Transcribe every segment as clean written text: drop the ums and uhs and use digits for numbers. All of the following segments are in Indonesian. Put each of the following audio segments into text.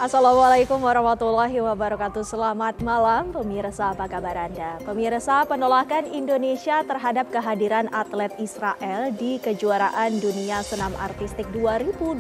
Assalamualaikum warahmatullahi wabarakatuh. Selamat malam pemirsa, apa kabar Anda? Pemirsa, penolakan Indonesia terhadap kehadiran atlet Israel di kejuaraan dunia senam artistik 2025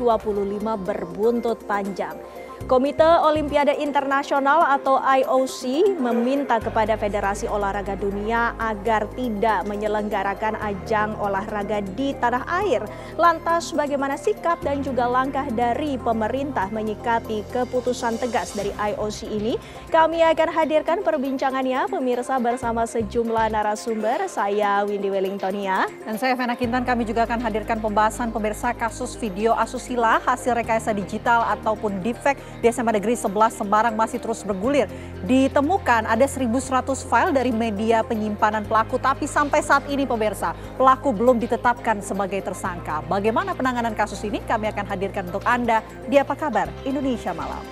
berbuntut panjang. Komite Olimpiade Internasional atau IOC meminta kepada Federasi Olahraga Dunia agar tidak menyelenggarakan ajang olahraga di tanah air. Lantas bagaimana sikap dan juga langkah dari pemerintah menyikapi keputusan tegas dari IOC ini? Kami akan hadirkan perbincangannya pemirsa bersama sejumlah narasumber. Saya Windy Wellingtonia. Dan saya Vena Kintan. Kami juga akan hadirkan pembahasan pemirsa kasus video asusila hasil rekayasa digital ataupun deepfake di SMA Negeri 11 Semarang masih terus bergulir. Ditemukan ada 1.100 file dari media penyimpanan pelaku, tapi sampai saat ini pemirsa, pelaku belum ditetapkan sebagai tersangka. Bagaimana penanganan kasus ini? Kami akan hadirkan untuk Anda di Apa Kabar Indonesia Malam.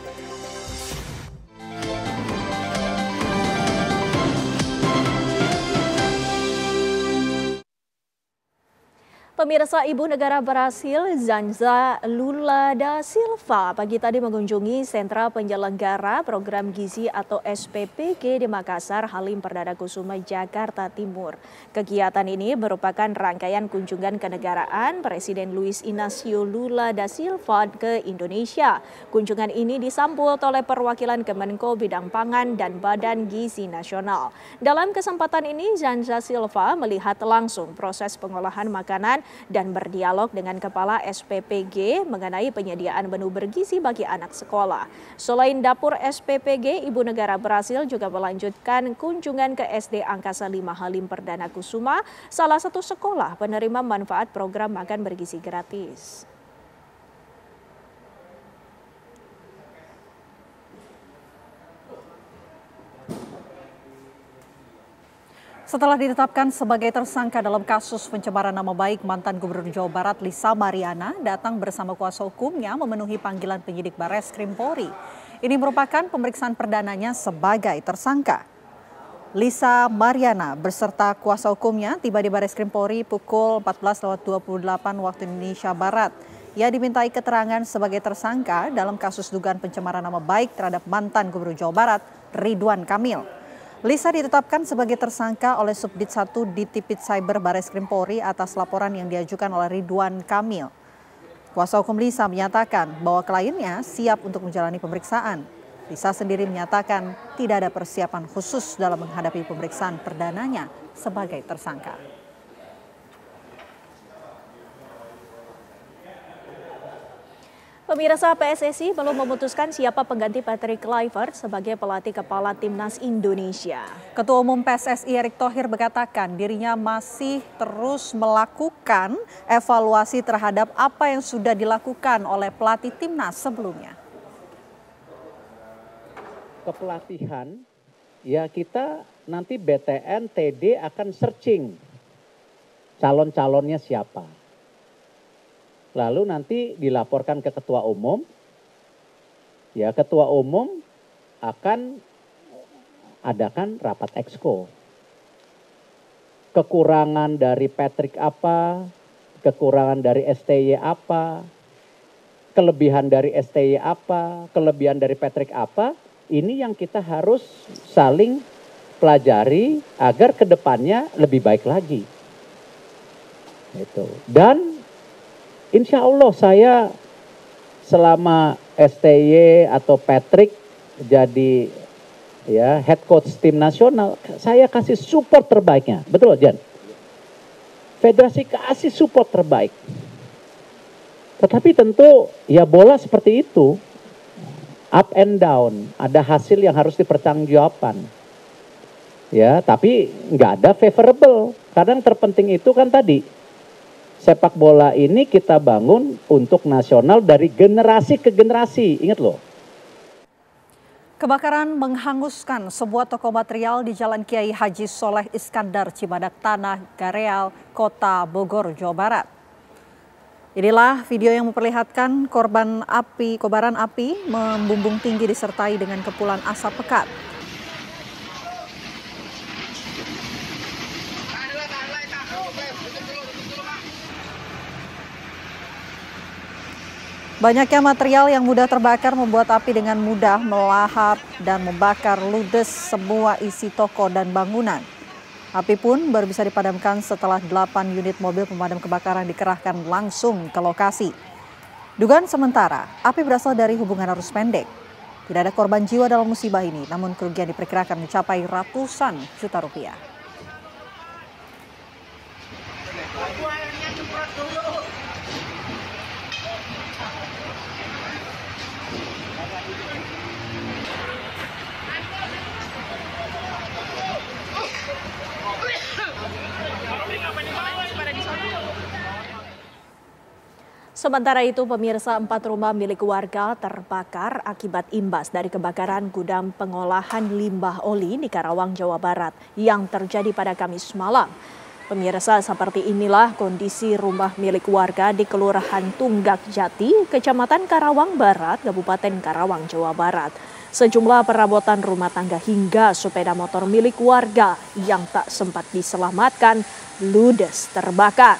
Pemirsa, Ibu Negara Brasil Xanxa Lula da Silva pagi tadi mengunjungi sentra penyelenggara program gizi atau SPPG di Makassar, Halim Perdana Kusuma, Jakarta Timur. Kegiatan ini merupakan rangkaian kunjungan kenegaraan Presiden Luiz Inácio Lula da Silva ke Indonesia. Kunjungan ini disambut oleh perwakilan Kemenko Bidang Pangan dan Badan Gizi Nasional. Dalam kesempatan ini, Xanxa Silva melihat langsung proses pengolahan makanan dan berdialog dengan Kepala SPPG mengenai penyediaan menu bergizi bagi anak sekolah. Selain dapur SPPG, Ibu Negara Brasil juga melanjutkan kunjungan ke SD Angkasa 5 Halim Perdana Kusuma, salah satu sekolah penerima manfaat program makan bergizi gratis. Setelah ditetapkan sebagai tersangka dalam kasus pencemaran nama baik mantan Gubernur Jawa Barat Lisa Mariana datang bersama kuasa hukumnya memenuhi panggilan penyidik Barreskrim Polri. Ini merupakan pemeriksaan perdananya sebagai tersangka. Lisa Mariana beserta kuasa hukumnya tiba di Barreskrim Polri pukul 14.28 waktu Indonesia Barat. Ia dimintai keterangan sebagai tersangka dalam kasus dugaan pencemaran nama baik terhadap mantan Gubernur Jawa Barat Ridwan Kamil. Lisa ditetapkan sebagai tersangka oleh Subdit 1 di Tipit Cyber Barreskrim Polri atas laporan yang diajukan oleh Ridwan Kamil. Kuasa hukum Lisa menyatakan bahwa kliennya siap untuk menjalani pemeriksaan. Lisa sendiri menyatakan tidak ada persiapan khusus dalam menghadapi pemeriksaan perdananya sebagai tersangka. Pemirsa, PSSI belum memutuskan siapa pengganti Patrick Kluivert sebagai pelatih kepala Timnas Indonesia. Ketua Umum PSSI Erick Thohir mengatakan dirinya masih terus melakukan evaluasi terhadap apa yang sudah dilakukan oleh pelatih Timnas sebelumnya. Kepelatihan, ya kita nanti BTN, TD akan searching calon-calonnya siapa. Lalu nanti dilaporkan ke ketua umum, ya ketua umum akan adakan rapat exco. Kekurangan dari Patrick apa, kekurangan dari STY apa, kelebihan dari STY apa, kelebihan dari Patrick apa, ini yang kita harus saling pelajari agar kedepannya lebih baik lagi. Itu. Dan insya Allah saya selama STY atau Patrick jadi ya head coach tim nasional, saya kasih support terbaiknya. Betul Jan? Federasi kasih support terbaik. Tetapi tentu ya bola seperti itu, up and down, ada hasil yang harus dipertanggungjawabkan. Ya, tapi nggak ada favorable. Kadang terpenting itu kan tadi, sepak bola ini kita bangun untuk nasional dari generasi ke generasi. Ingat loh. Kebakaran menghanguskan sebuah toko material di Jalan Kiai Haji Soleh Iskandar, Cibadak Tanah, Gareal, Kota Bogor, Jawa Barat. Inilah video yang memperlihatkan kobaran api membumbung tinggi disertai dengan kepulan asap pekat. Banyaknya material yang mudah terbakar membuat api dengan mudah melahap dan membakar ludes semua isi toko dan bangunan. Api pun baru bisa dipadamkan setelah 8 unit mobil pemadam kebakaran dikerahkan langsung ke lokasi. Dugaan sementara, api berasal dari hubungan arus pendek. Tidak ada korban jiwa dalam musibah ini, namun kerugian diperkirakan mencapai ratusan juta rupiah. Sementara itu, pemirsa, 4 rumah milik warga terbakar akibat imbas dari kebakaran gudang pengolahan limbah oli di Karawang, Jawa Barat yang terjadi pada Kamis malam. Pemirsa, seperti inilah kondisi rumah milik warga di Kelurahan Tunggak Jati, Kecamatan Karawang Barat, Kabupaten Karawang, Jawa Barat. Sejumlah perabotan rumah tangga hingga sepeda motor milik warga yang tak sempat diselamatkan ludes terbakar.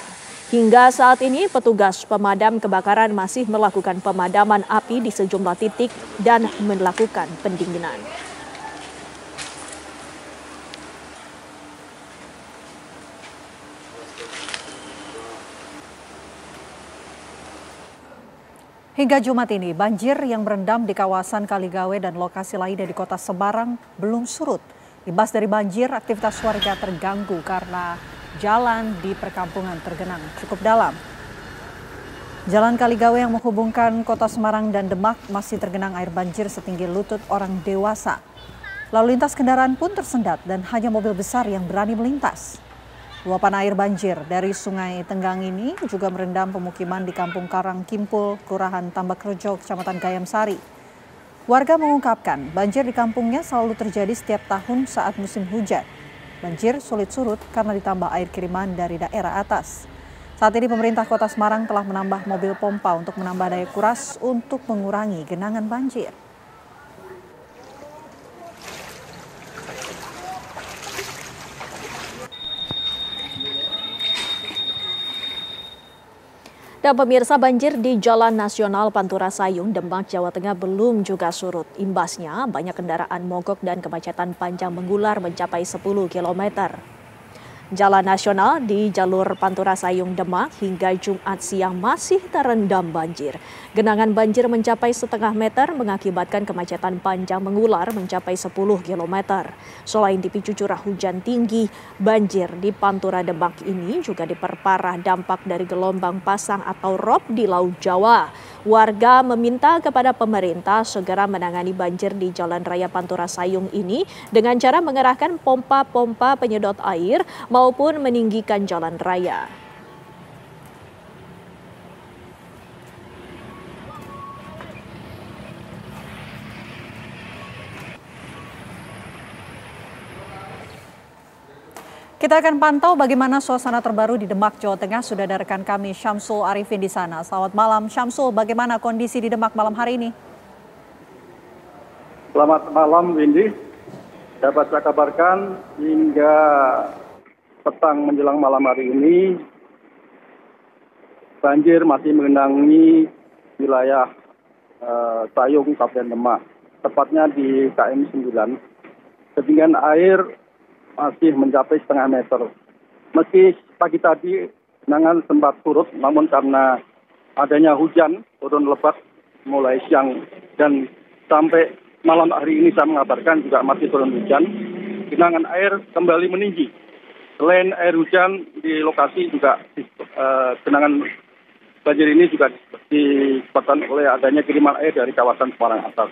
Hingga saat ini petugas pemadam kebakaran masih melakukan pemadaman api di sejumlah titik dan melakukan pendinginan. Hingga Jumat ini, banjir yang merendam di kawasan Kaligawe dan lokasi lainnya di kota Semarang belum surut. Imbas dari banjir, aktivitas warga terganggu karena jalan di perkampungan tergenang cukup dalam. Jalan Kaligawe yang menghubungkan kota Semarang dan Demak masih tergenang air banjir setinggi lutut orang dewasa. Lalu lintas kendaraan pun tersendat dan hanya mobil besar yang berani melintas. Luapan air banjir dari Sungai Tenggang ini juga merendam pemukiman di Kampung Karang Kimpul, Kelurahan Tambakrejo, Kecamatan Gayam Sari. Warga mengungkapkan banjir di kampungnya selalu terjadi setiap tahun saat musim hujan. Banjir sulit surut karena ditambah air kiriman dari daerah atas. Saat ini pemerintah Kota Semarang telah menambah mobil pompa untuk menambah daya kuras untuk mengurangi genangan banjir. Dan pemirsa, banjir di Jalan Nasional Pantura Sayung, Demak, Jawa Tengah belum juga surut. Imbasnya banyak kendaraan mogok dan kemacetan panjang mengular mencapai 10 km. Jalan nasional di jalur Pantura Sayung, Demak hingga Jumat siang masih terendam banjir. Genangan banjir mencapai setengah meter mengakibatkan kemacetan panjang mengular mencapai 10 km. Selain dipicu curah hujan tinggi, banjir di Pantura Demak ini juga diperparah dampak dari gelombang pasang atau rob di Laut Jawa. Warga meminta kepada pemerintah segera menangani banjir di Jalan Raya Pantura Sayung ini dengan cara mengerahkan pompa-pompa penyedot air maupun meninggikan jalan raya. Kita akan pantau bagaimana suasana terbaru di Demak, Jawa Tengah. Sudah ada rekan kami Syamsul Arifin di sana. Selamat malam Syamsul, bagaimana kondisi di Demak malam hari ini? Selamat malam Windy. Dapat saya kabarkan hingga petang menjelang malam hari ini banjir masih mengenangi wilayah Sayung, Kabupaten Demak, tepatnya di KM 9. Ketinggian air masih mencapai setengah meter. Meski pagi tadi genangan sempat surut, namun karena adanya hujan turun lebat mulai siang dan sampai malam hari ini saya mengabarkan juga masih turun hujan, genangan air kembali meninggi. Selain air hujan di lokasi juga genangan banjir ini juga disebabkan oleh adanya kiriman air dari kawasan Semarang Atas.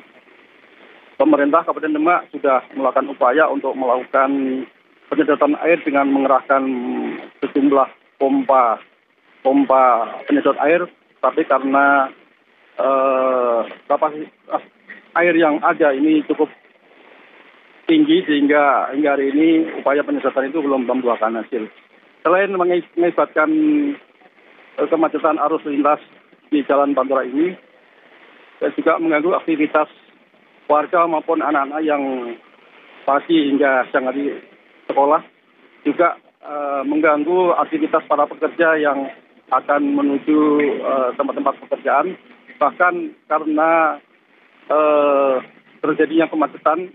Pemerintah Kabupaten Demak sudah melakukan upaya untuk melakukan penyedotan air dengan mengerahkan sejumlah pompa penyedot air, tapi karena kapasitas air yang ada ini cukup tinggi sehingga hingga hari ini upaya penyedotan itu belum membuahkan hasil. Selain mengakibatkan kemacetan arus lintas di Jalan Pantura ini, juga mengganggu aktivitas warga maupun anak-anak yang pagi hingga siang hari sekolah, juga mengganggu aktivitas para pekerja yang akan menuju tempat-tempat pekerjaan, bahkan karena terjadinya kemacetan,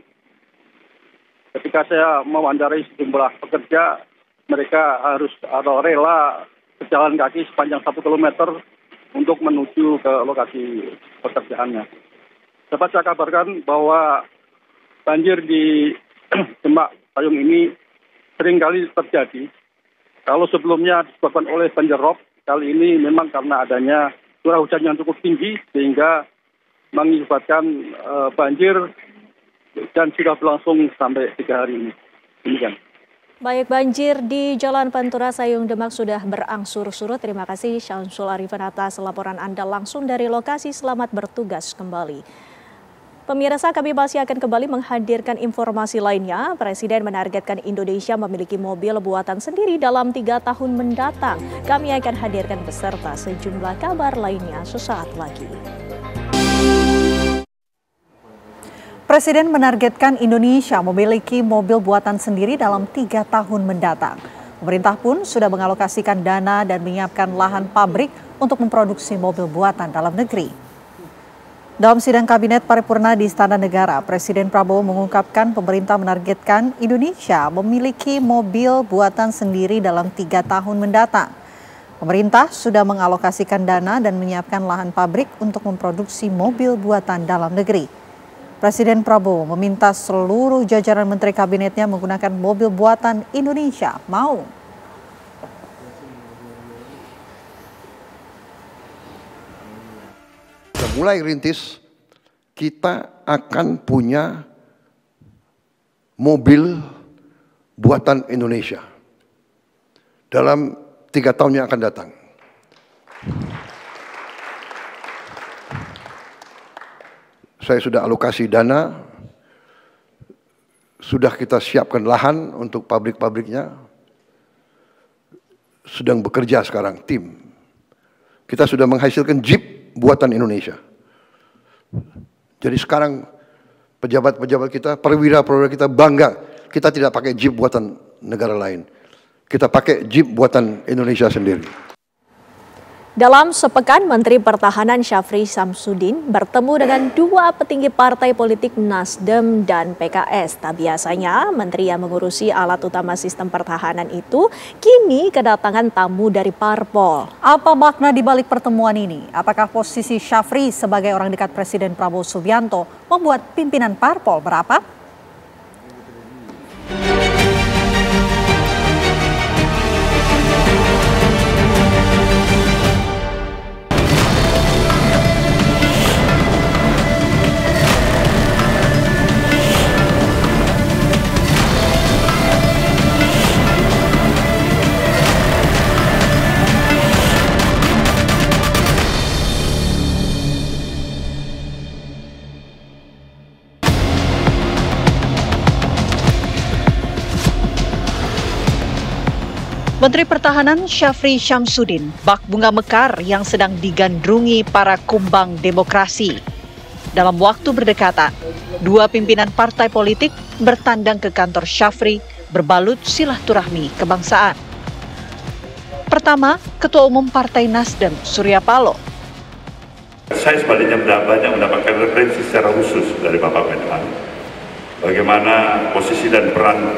ketika saya mewawancarai sejumlah pekerja, mereka harus atau rela berjalan kaki sepanjang 1 kilometer untuk menuju ke lokasi pekerjaannya. Dapat saya kabarkan bahwa banjir di Demak Payung ini seringkali terjadi. Kalau sebelumnya disebabkan oleh banjir rob, kali ini memang karena adanya curah hujan yang cukup tinggi sehingga mengakibatkan banjir dan sudah berlangsung sampai 3 hari ini. Demikian. Baik, banjir di Jalan Pantura Sayung Demak sudah berangsur surut. Terima kasih Syamsul Arifin atas laporan Anda langsung dari lokasi. Selamat bertugas kembali. Pemirsa, kami masih akan kembali menghadirkan informasi lainnya. Presiden menargetkan Indonesia memiliki mobil buatan sendiri dalam 3 tahun mendatang. Kami akan hadirkan beserta sejumlah kabar lainnya sesaat lagi. Presiden menargetkan Indonesia memiliki mobil buatan sendiri dalam 3 tahun mendatang. Pemerintah pun sudah mengalokasikan dana dan menyiapkan lahan pabrik untuk memproduksi mobil buatan dalam negeri. Dalam sidang Kabinet Paripurna di Istana Negara, Presiden Prabowo mengungkapkan pemerintah menargetkan Indonesia memiliki mobil buatan sendiri dalam 3 tahun mendatang. Pemerintah sudah mengalokasikan dana dan menyiapkan lahan pabrik untuk memproduksi mobil buatan dalam negeri. Presiden Prabowo meminta seluruh jajaran Menteri Kabinetnya menggunakan mobil buatan Indonesia. Mau? Mulai rintis, kita akan punya mobil buatan Indonesia dalam 3 tahun yang akan datang. Saya sudah alokasi dana, sudah kita siapkan lahan untuk pabrik-pabriknya, sedang bekerja sekarang tim. Kita sudah menghasilkan Jeep buatan Indonesia. Jadi sekarang pejabat-pejabat kita, perwira-perwira kita bangga, kita tidak pakai Jeep buatan negara lain. Kita pakai Jeep buatan Indonesia sendiri. Dalam sepekan, Menteri Pertahanan Syafri Syamsuddin bertemu dengan 2 petinggi partai politik Nasdem dan PKS. Tak biasanya, Menteri yang mengurusi alat utama sistem pertahanan itu kini kedatangan tamu dari parpol. Apa makna di balik pertemuan ini? Apakah posisi Syafri sebagai orang dekat Presiden Prabowo Subianto membuat pimpinan parpol merapat? Menteri Pertahanan Syafri Syamsuddin bak bunga mekar yang sedang digandrungi para kumbang demokrasi. Dalam waktu berdekatan, 2 pimpinan partai politik bertandang ke kantor Syafri berbalut silaturahmi kebangsaan. Pertama, Ketua Umum Partai Nasdem Surya Paloh. Saya sebaliknya banyak mendapatkan referensi secara khusus dari Bapak Menhan, bagaimana posisi dan peran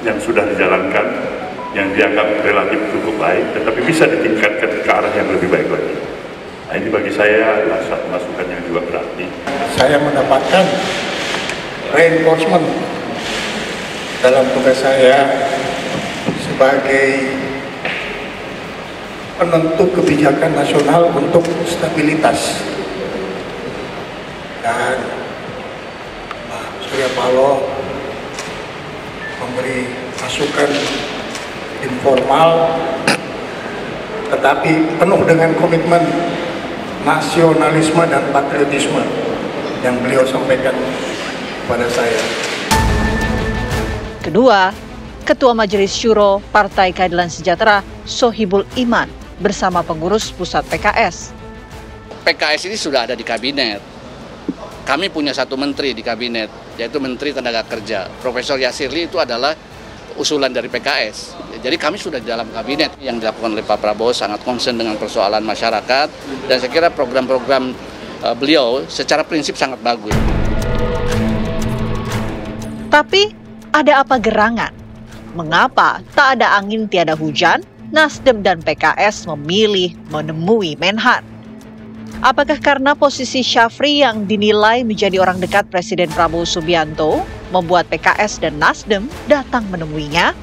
yang sudah dijalankan yang dianggap relatif cukup baik, tetapi bisa ditingkatkan ke arah yang lebih baik lagi. Nah, ini bagi saya adalah satu masukan yang juga berarti. Saya mendapatkan reinforcement dalam tugas saya sebagai penentu kebijakan nasional untuk stabilitas. Dan Pak Surya Paloh memberi masukan informal tetapi penuh dengan komitmen nasionalisme dan patriotisme yang beliau sampaikan kepada saya. Kedua, Ketua Majelis Syuro Partai Keadilan Sejahtera Sohibul Iman bersama pengurus pusat PKS. PKS ini sudah ada di kabinet. Kami punya 1 menteri di kabinet, yaitu Menteri Tenaga Kerja. Profesor Yasirli itu adalah usulan dari PKS. Jadi kami sudah di dalam kabinet. Yang dilakukan oleh Pak Prabowo sangat concern dengan persoalan masyarakat, dan saya kira program-program beliau secara prinsip sangat bagus. Tapi ada apa gerangan? Mengapa tak ada angin tiada hujan, Nasdem dan PKS memilih menemui Menhan? Apakah karena posisi Syafri yang dinilai menjadi orang dekat Presiden Prabowo Subianto membuat PKS dan Nasdem datang menemuinya?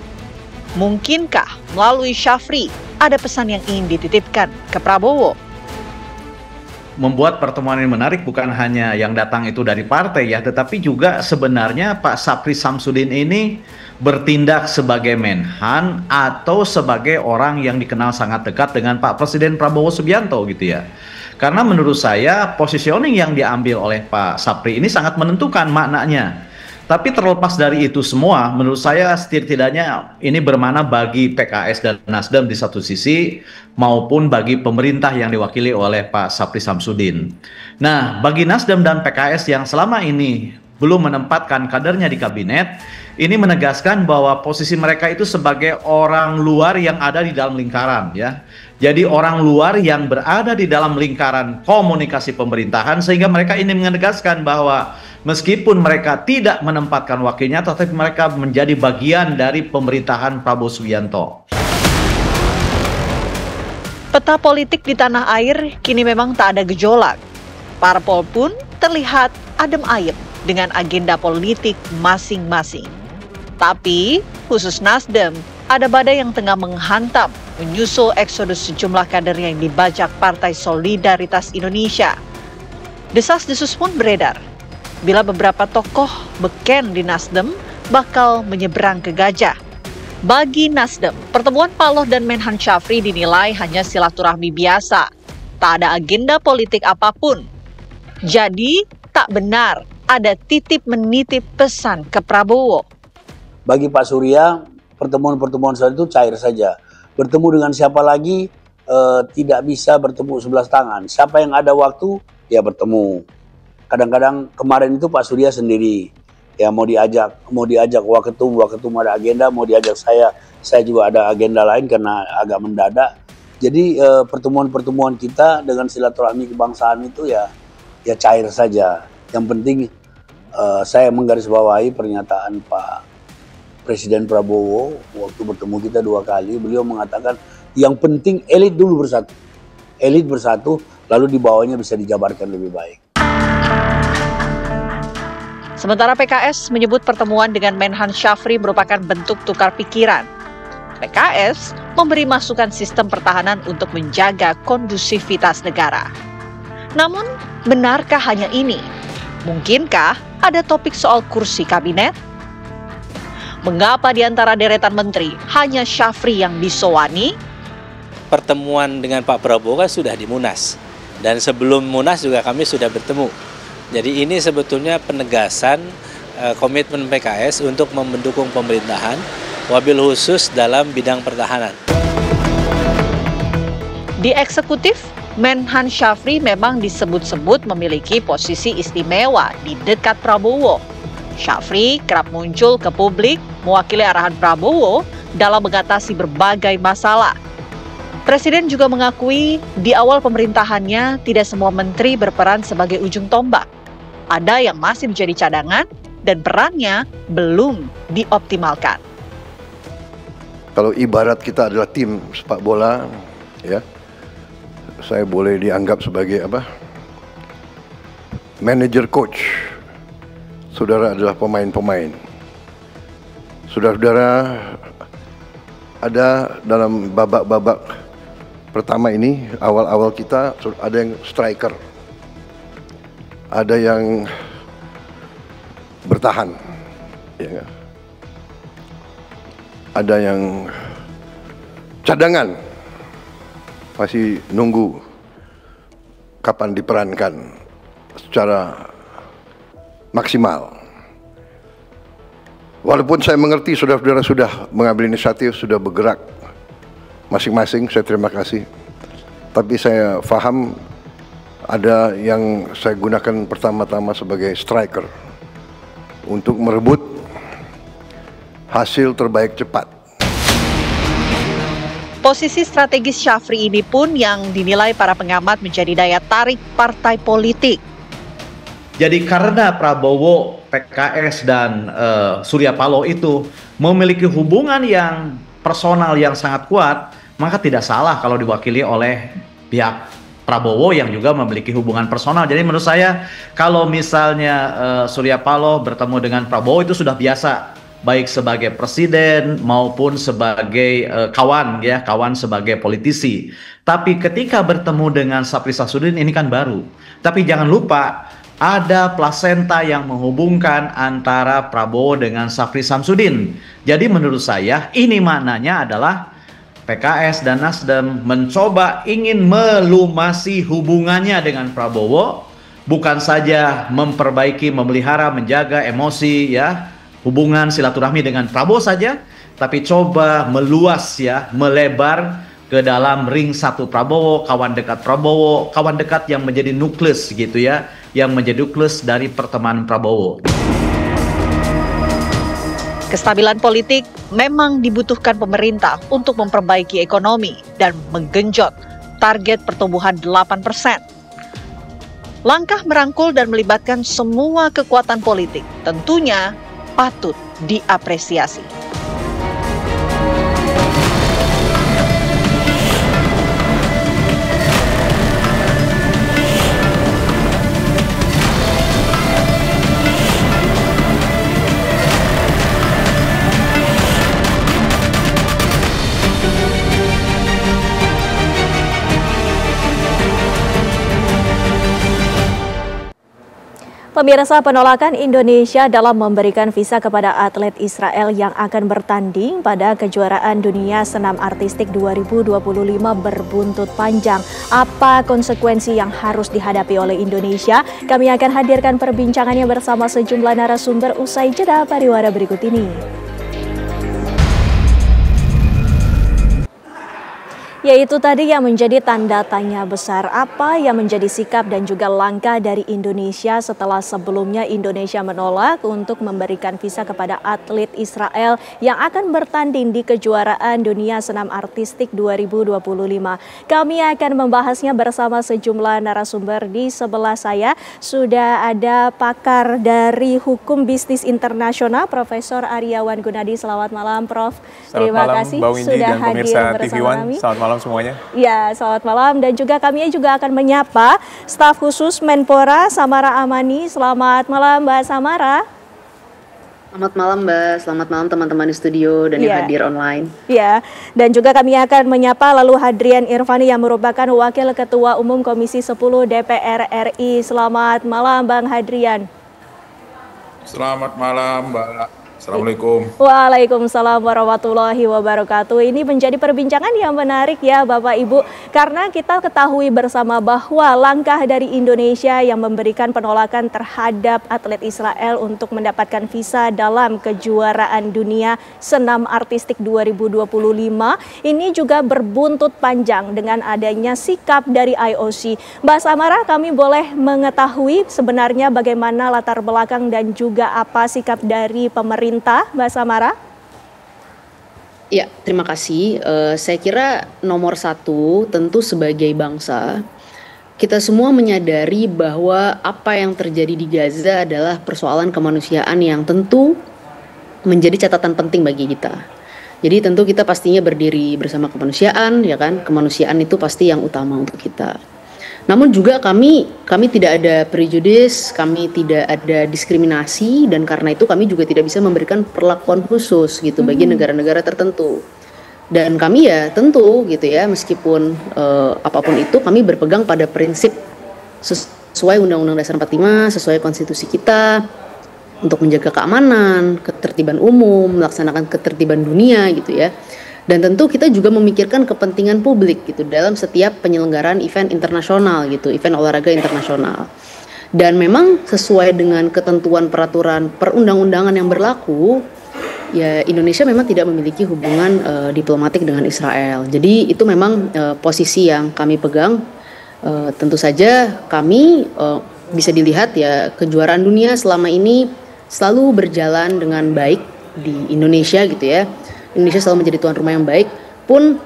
Mungkinkah melalui Syafri ada pesan yang ingin dititipkan ke Prabowo? Membuat pertemuan ini menarik bukan hanya yang datang itu dari partai ya, tetapi juga sebenarnya Pak Syafri Samsudin ini bertindak sebagai Menhan atau sebagai orang yang dikenal sangat dekat dengan Pak Presiden Prabowo Subianto gitu ya. Karena menurut saya positioning yang diambil oleh Pak Syafri ini sangat menentukan maknanya. Tapi terlepas dari itu semua, menurut saya setidaknya ini bermana bagi PKS dan Nasdem di satu sisi maupun bagi pemerintah yang diwakili oleh Pak Syafri Samsudin. Nah, bagi Nasdem dan PKS yang selama ini belum menempatkan kadernya di kabinet, ini menegaskan bahwa posisi mereka itu sebagai orang luar yang ada di dalam lingkaran ya. Jadi orang luar yang berada di dalam lingkaran komunikasi pemerintahan, sehingga mereka ini menegaskan bahwa meskipun mereka tidak menempatkan wakilnya, tetapi mereka menjadi bagian dari pemerintahan Prabowo Subianto. Peta politik di tanah air kini memang tak ada gejolak. Parpol pun terlihat adem ayem dengan agenda politik masing-masing. Tapi khusus Nasdem, ada badai yang tengah menghantam menyusul eksodus sejumlah kader yang dibajak Partai Solidaritas Indonesia. Desas-desus pun beredar bila beberapa tokoh beken di Nasdem bakal menyeberang ke Gajah. Bagi Nasdem, pertemuan Paloh dan Menhan Syafri dinilai hanya silaturahmi biasa, tak ada agenda politik apapun. Jadi, tak benar ada titip-menitip pesan ke Prabowo. Bagi Pak Surya, pertemuan-pertemuan saat itu cair saja. Bertemu dengan siapa lagi tidak bisa bertemu 11 tangan. Siapa yang ada waktu, ya bertemu. Kadang-kadang kemarin itu Pak Surya sendiri. Ya mau diajak waketum ada agenda, mau diajak saya juga ada agenda lain karena agak mendadak. Jadi pertemuan-pertemuan kita dengan silaturahmi kebangsaan itu ya cair saja. Yang penting saya menggarisbawahi pernyataan Pak Presiden Prabowo waktu bertemu kita 2 kali. Beliau mengatakan yang penting elit dulu bersatu. Elit bersatu lalu di bawahnya bisa dijabarkan lebih baik. Sementara PKS menyebut pertemuan dengan Menhan Syafri merupakan bentuk tukar pikiran. PKS memberi masukan sistem pertahanan untuk menjaga kondusivitas negara. Namun, benarkah hanya ini? Mungkinkah ada topik soal kursi kabinet? Mengapa di antara deretan menteri hanya Syafri yang disowani? Pertemuan dengan Pak Prabowo kan sudah di Munas. Dan sebelum Munas juga kami sudah bertemu. Jadi ini sebetulnya penegasan komitmen PKS untuk mendukung pemerintahan, wabil khusus dalam bidang pertahanan. Di eksekutif, Menhan Syafri memang disebut-sebut memiliki posisi istimewa di dekat Prabowo. Syafri kerap muncul ke publik mewakili arahan Prabowo dalam mengatasi berbagai masalah. Presiden juga mengakui di awal pemerintahannya tidak semua menteri berperan sebagai ujung tombak. Ada yang masih menjadi cadangan dan perannya belum dioptimalkan. Kalau ibarat kita adalah tim sepak bola, ya, saya boleh dianggap sebagai manager coach. Saudara adalah pemain-pemain. Saudara-saudara ada dalam babak-babak pertama ini, awal-awal kita ada yang striker. Ada yang bertahan. Ya, ada yang cadangan. Masih nunggu kapan diperankan secara maksimal. Walaupun saya mengerti saudara-saudara sudah mengambil inisiatif, sudah bergerak masing-masing, saya terima kasih. Tapi saya paham ada yang saya gunakan pertama-tama sebagai striker untuk merebut hasil terbaik cepat. Posisi strategis Syafri ini pun yang dinilai para pengamat menjadi daya tarik partai politik. Jadi karena Prabowo, PKS, dan Surya Paloh itu memiliki hubungan yang personal yang sangat kuat, maka tidak salah kalau diwakili oleh pihak Prabowo yang juga memiliki hubungan personal. Jadi menurut saya kalau misalnya Surya Paloh bertemu dengan Prabowo itu sudah biasa, baik sebagai presiden maupun sebagai kawan sebagai politisi. Tapi ketika bertemu dengan Sapri Samsudin ini kan baru. Tapi jangan lupa ada plasenta yang menghubungkan antara Prabowo dengan Sapri Samsudin. Jadi menurut saya ini maknanya adalah PKS dan Nasdem mencoba ingin melumasi hubungannya dengan Prabowo, bukan saja memperbaiki, memelihara, menjaga emosi hubungan silaturahmi dengan Prabowo saja, tapi coba meluas melebar ke dalam ring satu Prabowo, kawan dekat yang menjadi nukleus yang menjadi nukleus dari pertemanan Prabowo. Kestabilan politik memang dibutuhkan pemerintah untuk memperbaiki ekonomi dan menggenjot target pertumbuhan 8%. Langkah merangkul dan melibatkan semua kekuatan politik tentunya patut diapresiasi. Pemirsa, penolakan Indonesia dalam memberikan visa kepada atlet Israel yang akan bertanding pada kejuaraan dunia senam artistik 2025 berbuntut panjang. Apa konsekuensi yang harus dihadapi oleh Indonesia? Kami akan hadirkan perbincangannya bersama sejumlah narasumber usai jeda pariwara berikut ini. Yaitu tadi yang menjadi tanda tanya besar, apa yang menjadi sikap dan juga langkah dari Indonesia setelah sebelumnya Indonesia menolak untuk memberikan visa kepada atlet Israel yang akan bertanding di kejuaraan dunia senam artistik 2025. Kami akan membahasnya bersama sejumlah narasumber. Di sebelah saya sudah ada pakar dari hukum bisnis internasional, Profesor Aryawan Gunadi. Selamat malam, Prof. Terima kasih sudah hadir bersama kami. Selamat malam semuanya. Ya, selamat malam. Dan juga kami juga akan menyapa staf khusus Menpora, Samara Amani. Selamat malam, Mbak Samara. Selamat malam, Mbak. Selamat malam teman-teman di studio dan yang hadir online. Ya, dan juga kami akan menyapa lalu Hadrian Irvani yang merupakan Wakil Ketua Umum Komisi 10 DPR RI. Selamat malam, Bang Hadrian. Selamat malam, Mbak. Assalamualaikum. Waalaikumsalam warahmatullahi wabarakatuh. Ini menjadi perbincangan yang menarik ya Bapak Ibu, karena kita ketahui bersama bahwa langkah dari Indonesia yang memberikan penolakan terhadap atlet Israel untuk mendapatkan visa dalam kejuaraan dunia senam artistik 2025 ini juga berbuntut panjang dengan adanya sikap dari IOC. Mbak Samara, kami boleh mengetahui sebenarnya bagaimana latar belakang dan juga apa sikap dari pemerintah, Mbak Samara? Ya, terima kasih. Saya kira nomor satu tentu sebagai bangsa, kita semua menyadari bahwa apa yang terjadi di Gaza adalah persoalan kemanusiaan yang tentu menjadi catatan penting bagi kita. Jadi tentu kita pastinya berdiri bersama kemanusiaan, ya kan? Kemanusiaan itu pasti yang utama untuk kita. Namun juga kami tidak ada prejudis, kami tidak ada diskriminasi, dan karena itu kami juga tidak bisa memberikan perlakuan khusus gitu bagi negara-negara tertentu. Dan kami ya tentu gitu ya, meskipun apapun itu kami berpegang pada prinsip sesuai Undang-Undang Dasar 45, sesuai konstitusi kita untuk menjaga keamanan, ketertiban umum, melaksanakan ketertiban dunia gitu ya. Dan tentu kita juga memikirkan kepentingan publik gitu dalam setiap penyelenggaraan event internasional gitu, event olahraga internasional. Dan memang sesuai dengan ketentuan peraturan perundang-undangan yang berlaku, ya Indonesia memang tidak memiliki hubungan diplomatik dengan Israel. Jadi itu memang posisi yang kami pegang. Tentu saja kami bisa dilihat ya kejuaraan dunia selama ini selalu berjalan dengan baik di Indonesia gitu ya. Indonesia selalu menjadi tuan rumah yang baik, pun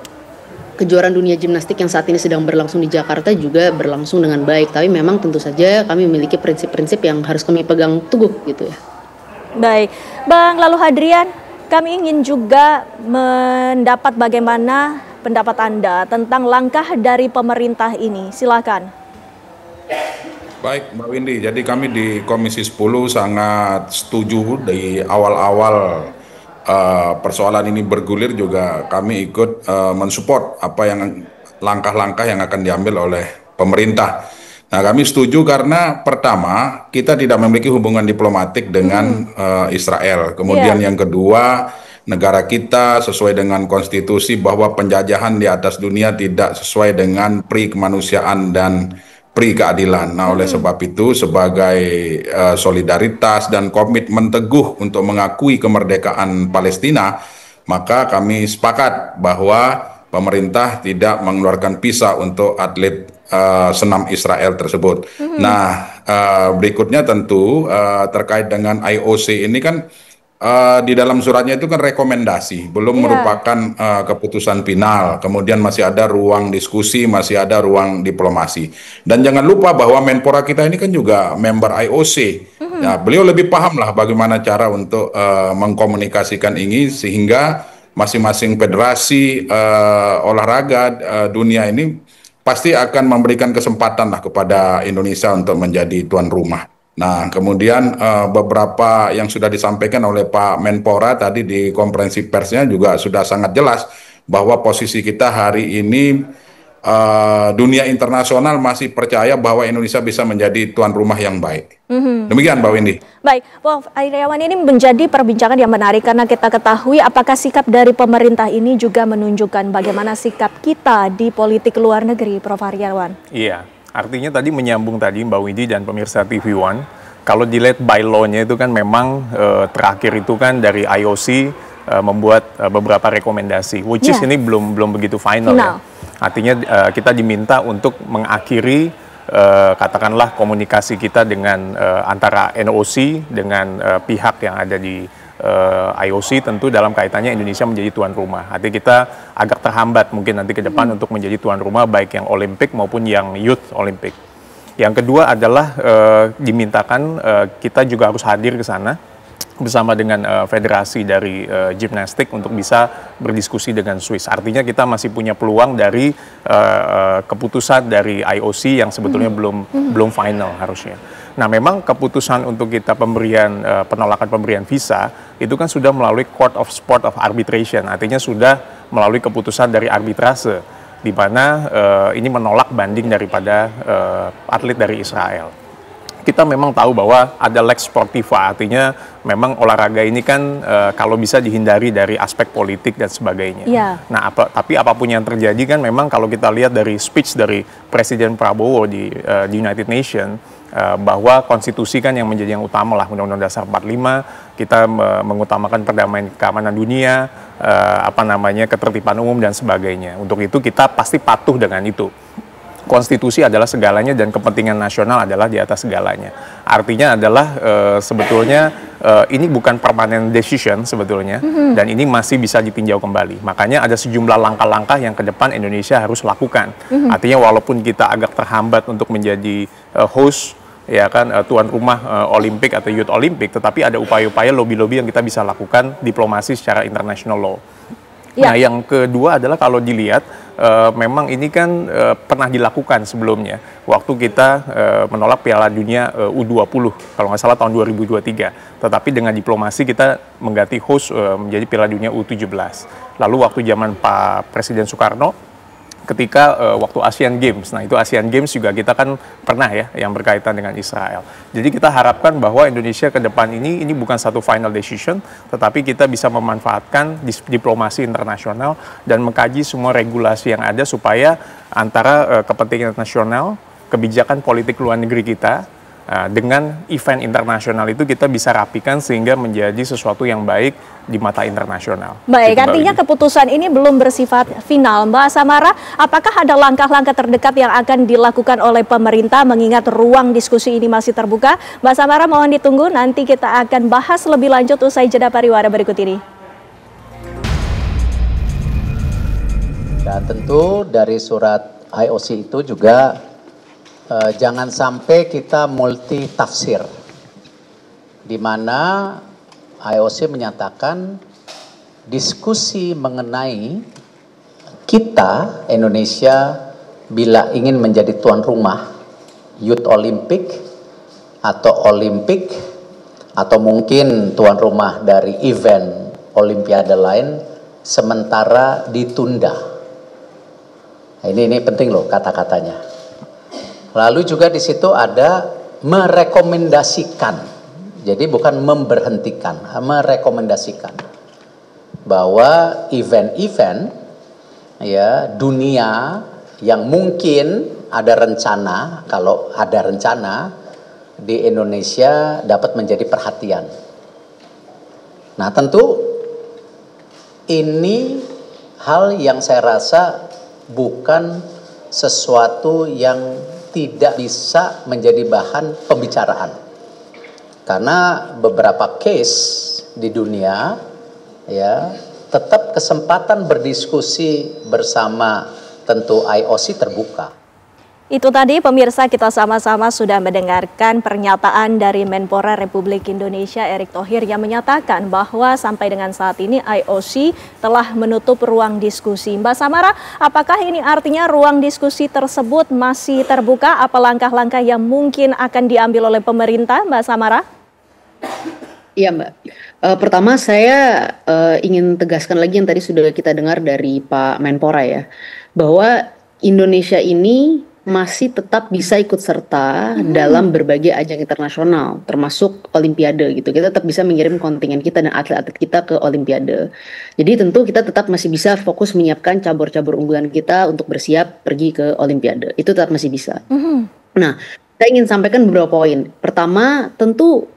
kejuaraan dunia gimnastik yang saat ini sedang berlangsung di Jakarta juga berlangsung dengan baik. Tapi memang tentu saja kami memiliki prinsip-prinsip yang harus kami pegang teguh gitu ya. Baik, Bang Lalu Hadrian, kami ingin juga mendapat bagaimana pendapat Anda tentang langkah dari pemerintah ini. Silakan. Baik, Mbak Windy. Jadi kami di Komisi 10 sangat setuju di awal-awal persoalan ini bergulir juga kami ikut mensupport apa yang langkah-langkah yang akan diambil oleh pemerintah. Nah, kami setuju karena pertama kita tidak memiliki hubungan diplomatik dengan Israel. Kemudian yang kedua, negara kita sesuai dengan konstitusi bahwa penjajahan di atas dunia tidak sesuai dengan pri kemanusiaan dan pri keadilan. Nah, oleh sebab itu sebagai solidaritas dan komitmen teguh untuk mengakui kemerdekaan Palestina, maka kami sepakat bahwa pemerintah tidak mengeluarkan visa untuk atlet senam Israel tersebut. Nah, berikutnya tentu terkait dengan IOC ini kan di dalam suratnya itu kan rekomendasi, belum merupakan keputusan final. Kemudian masih ada ruang diskusi, masih ada ruang diplomasi. Dan jangan lupa bahwa Menpora kita ini kan juga member IOC. Ya, beliau lebih paham lah bagaimana cara untuk mengkomunikasikan ini sehingga masing-masing federasi olahraga dunia ini pasti akan memberikan kesempatan lah kepada Indonesia untuk menjadi tuan rumah. Nah, kemudian beberapa yang sudah disampaikan oleh Pak Menpora tadi di konferensi persnya juga sudah sangat jelas bahwa posisi kita hari ini dunia internasional masih percaya bahwa Indonesia bisa menjadi tuan rumah yang baik. Demikian, Mbak Windy. Baik, Prof. Irawan, ini menjadi perbincangan yang menarik karena kita ketahui apakah sikap dari pemerintah ini juga menunjukkan bagaimana sikap kita di politik luar negeri, Prof. Irawan. Iya. Artinya tadi menyambung tadi Mbak Windy dan pemirsa TV One, kalau dilihat by law-nya itu kan memang terakhir itu kan dari IOC membuat beberapa rekomendasi, which is ini belum begitu final. Ya. Artinya kita diminta untuk mengakhiri katakanlah komunikasi kita dengan antara NOC dengan pihak yang ada di IOC tentu dalam kaitannya Indonesia menjadi tuan rumah. Artinya kita agak terhambat mungkin nanti ke depan untuk menjadi tuan rumah baik yang Olimpik maupun yang Youth Olimpik. Yang kedua adalah dimintakan kita juga harus hadir ke sana bersama dengan federasi dari gimnastik untuk bisa berdiskusi dengan Swiss. Artinya kita masih punya peluang dari keputusan dari IOC yang sebetulnya belum final harusnya. Nah, memang keputusan untuk kita penolakan pemberian visa itu kan sudah melalui Court of Sport of Arbitration, artinya sudah melalui keputusan dari arbitrase, di mana ini menolak banding daripada atlet dari Israel. Kita memang tahu bahwa ada lex sportiva, artinya memang olahraga ini kan kalau bisa dihindari dari aspek politik dan sebagainya. Nah, tapi apapun yang terjadi kan memang kalau kita lihat dari speech dari Presiden Prabowo di United Nations, bahwa konstitusi kan yang menjadi yang utama lah, Undang-Undang Dasar 45, kita mengutamakan perdamaian keamanan dunia, ketertiban umum dan sebagainya. Untuk itu kita pasti patuh dengan itu. Konstitusi adalah segalanya dan kepentingan nasional adalah di atas segalanya. Artinya adalah sebetulnya ini bukan permanent decision sebetulnya, dan ini masih bisa ditinjau kembali. Makanya ada sejumlah langkah-langkah yang ke depan Indonesia harus lakukan. Artinya walaupun kita agak terhambat untuk menjadi host, ya kan, tuan rumah Olimpik atau Youth Olimpik, tetapi ada upaya-upaya lobby-lobby yang kita bisa lakukan, diplomasi secara international law. Nah, yang kedua adalah kalau dilihat memang ini kan pernah dilakukan sebelumnya waktu kita menolak Piala Dunia U20 kalau nggak salah tahun 2023, tetapi dengan diplomasi kita mengganti host menjadi Piala Dunia U17. Lalu waktu zaman Pak Presiden Soekarno ketika waktu Asian Games, nah itu Asian Games juga kita kan pernah ya yang berkaitan dengan Israel. Jadi kita harapkan bahwa Indonesia ke depan ini bukan satu final decision, tetapi kita bisa memanfaatkan diplomasi internasional dan mengkaji semua regulasi yang ada supaya antara kepentingan nasional, kebijakan politik luar negeri kita dengan event internasional itu kita bisa rapikan sehingga menjadi sesuatu yang baik di mata internasional. Baik, artinya keputusan ini belum bersifat final. Mbak Samara, apakah ada langkah-langkah terdekat yang akan dilakukan oleh pemerintah mengingat ruang diskusi ini masih terbuka? Mbak Samara, mohon ditunggu, nanti kita akan bahas lebih lanjut usai jeda pariwara berikut ini. Dan tentu dari surat IOC itu juga jangan sampai kita multi tafsir, di mana IOC menyatakan diskusi mengenai kita Indonesia bila ingin menjadi tuan rumah Youth Olympic atau Olimpik atau mungkin tuan rumah dari event Olimpiade lain sementara ditunda. Nah, ini penting loh kata-katanya. Lalu juga di situ ada merekomendasikan. Jadi bukan memberhentikan, merekomendasikan bahwa event-event ya dunia yang mungkin ada rencana, kalau ada rencana di Indonesia dapat menjadi perhatian. Nah, tentu ini hal yang saya rasa bukan sesuatu yang tidak bisa menjadi bahan pembicaraan. Karena beberapa case di dunia ya tetap kesempatan berdiskusi bersama tentu IOC terbuka. Itu tadi pemirsa, kita sama-sama sudah mendengarkan pernyataan dari Menpora Republik Indonesia Erick Thohir yang menyatakan bahwa sampai dengan saat ini IOC telah menutup ruang diskusi. Mbak Samara, apakah ini artinya ruang diskusi tersebut masih terbuka? Apa langkah-langkah yang mungkin akan diambil oleh pemerintah, Mbak Samara? Iya Mbak, pertama saya ingin tegaskan lagi yang tadi sudah kita dengar dari Pak Menpora ya, bahwa Indonesia ini masih tetap bisa ikut serta dalam berbagai ajang internasional, termasuk Olimpiade gitu. Kita tetap bisa mengirim kontingen kita dan atlet-atlet kita ke Olimpiade. Jadi tentu kita tetap masih bisa fokus menyiapkan cabur-cabur unggulan kita untuk bersiap pergi ke Olimpiade. Itu tetap masih bisa. Nah, saya ingin sampaikan beberapa poin. Pertama, tentu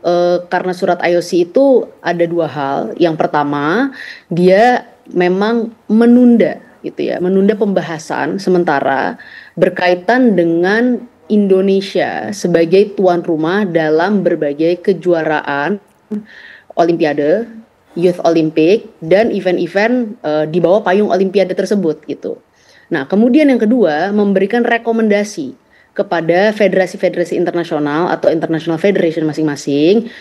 karena surat IOC itu ada dua hal. Yang pertama, dia memang menunda gitu ya, menunda pembahasan sementara berkaitan dengan Indonesia sebagai tuan rumah dalam berbagai kejuaraan Olimpiade, Youth Olympic, dan event-event di bawah payung Olimpiade tersebut gitu. Nah, kemudian yang kedua, memberikan rekomendasi kepada federasi-federasi internasional atau international federation masing-masing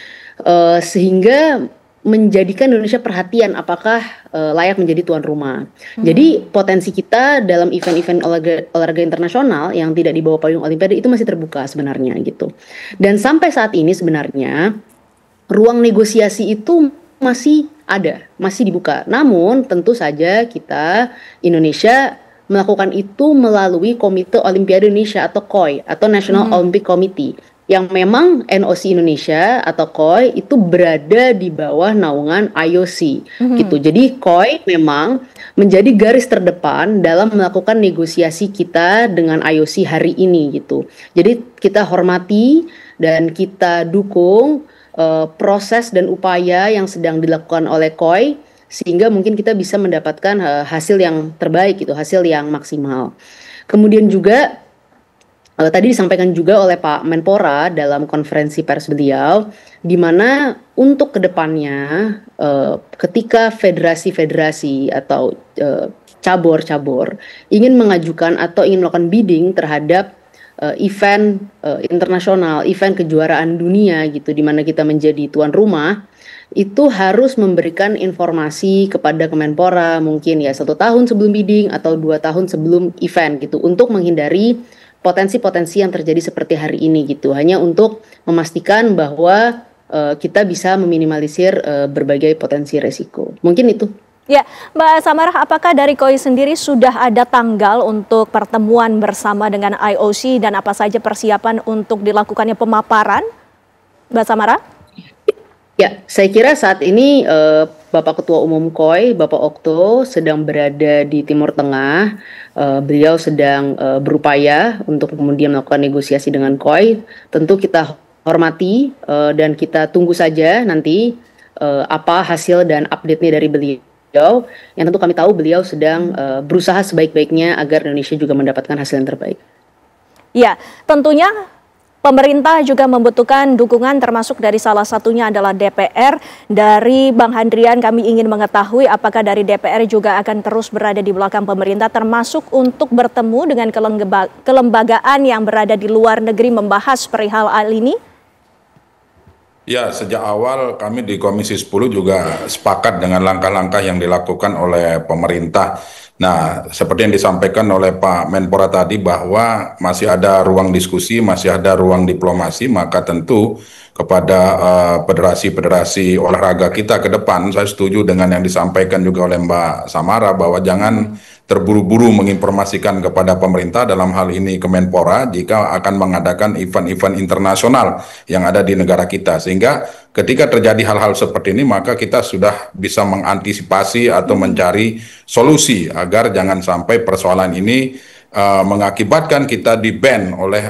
sehingga menjadikan Indonesia perhatian apakah layak menjadi tuan rumah. Jadi potensi kita dalam event-event olahraga internasional yang tidak di bawah payung Olimpiade itu masih terbuka sebenarnya gitu. Dan sampai saat ini sebenarnya ruang negosiasi itu masih ada, masih dibuka. Namun tentu saja kita Indonesia melakukan itu melalui Komite Olimpiade Indonesia atau KOI atau National Olympic Committee, yang memang NOC Indonesia atau KOI itu berada di bawah naungan IOC gitu. Jadi KOI memang menjadi garis terdepan dalam melakukan negosiasi kita dengan IOC hari ini gitu. Jadi kita hormati dan kita dukung proses dan upaya yang sedang dilakukan oleh KOI sehingga mungkin kita bisa mendapatkan hasil yang terbaik gitu, hasil yang maksimal. Kemudian juga tadi disampaikan juga oleh Pak Menpora dalam konferensi pers beliau, di mana untuk kedepannya ketika federasi-federasi atau cabur-cabur ingin mengajukan atau ingin melakukan bidding terhadap event internasional, event kejuaraan dunia gitu, di mana kita menjadi tuan rumah, itu harus memberikan informasi kepada Kemenpora mungkin ya 1 tahun sebelum bidding atau 2 tahun sebelum event gitu, untuk menghindari potensi-potensi yang terjadi seperti hari ini gitu, hanya untuk memastikan bahwa kita bisa meminimalisir berbagai potensi resiko. Mungkin itu. Ya, Mbak Samara, apakah dari KOI sendiri sudah ada tanggal untuk pertemuan bersama dengan IOC dan apa saja persiapan untuk dilakukannya pemaparan, Mbak Samara? Ya, saya kira saat ini Bapak Ketua Umum KOI, Bapak Okto sedang berada di Timur Tengah. Beliau sedang berupaya untuk kemudian melakukan negosiasi dengan KOI. Tentu kita hormati dan kita tunggu saja nanti apa hasil dan update-nya dari beliau. Yang tentu kami tahu beliau sedang berusaha sebaik-baiknya agar Indonesia juga mendapatkan hasil yang terbaik. Ya, tentunya Pemerintah juga membutuhkan dukungan termasuk dari salah satunya adalah DPR. Dari Bang Handrian kami ingin mengetahui apakah dari DPR juga akan terus berada di belakang pemerintah termasuk untuk bertemu dengan kelembagaan yang berada di luar negeri membahas perihal hal ini? Ya, sejak awal kami di Komisi 10 juga sepakat dengan langkah-langkah yang dilakukan oleh pemerintah. Nah, seperti yang disampaikan oleh Pak Menpora tadi bahwa masih ada ruang diskusi, masih ada ruang diplomasi, maka tentu kepada federasi-federasi olahraga kita ke depan, saya setuju dengan yang disampaikan juga oleh Mbak Samara bahwa jangan terburu-buru menginformasikan kepada pemerintah dalam hal ini Kemenpora jika akan mengadakan event-event internasional yang ada di negara kita, sehingga ketika terjadi hal-hal seperti ini maka kita sudah bisa mengantisipasi atau mencari solusi agar jangan sampai persoalan ini mengakibatkan kita di-ban oleh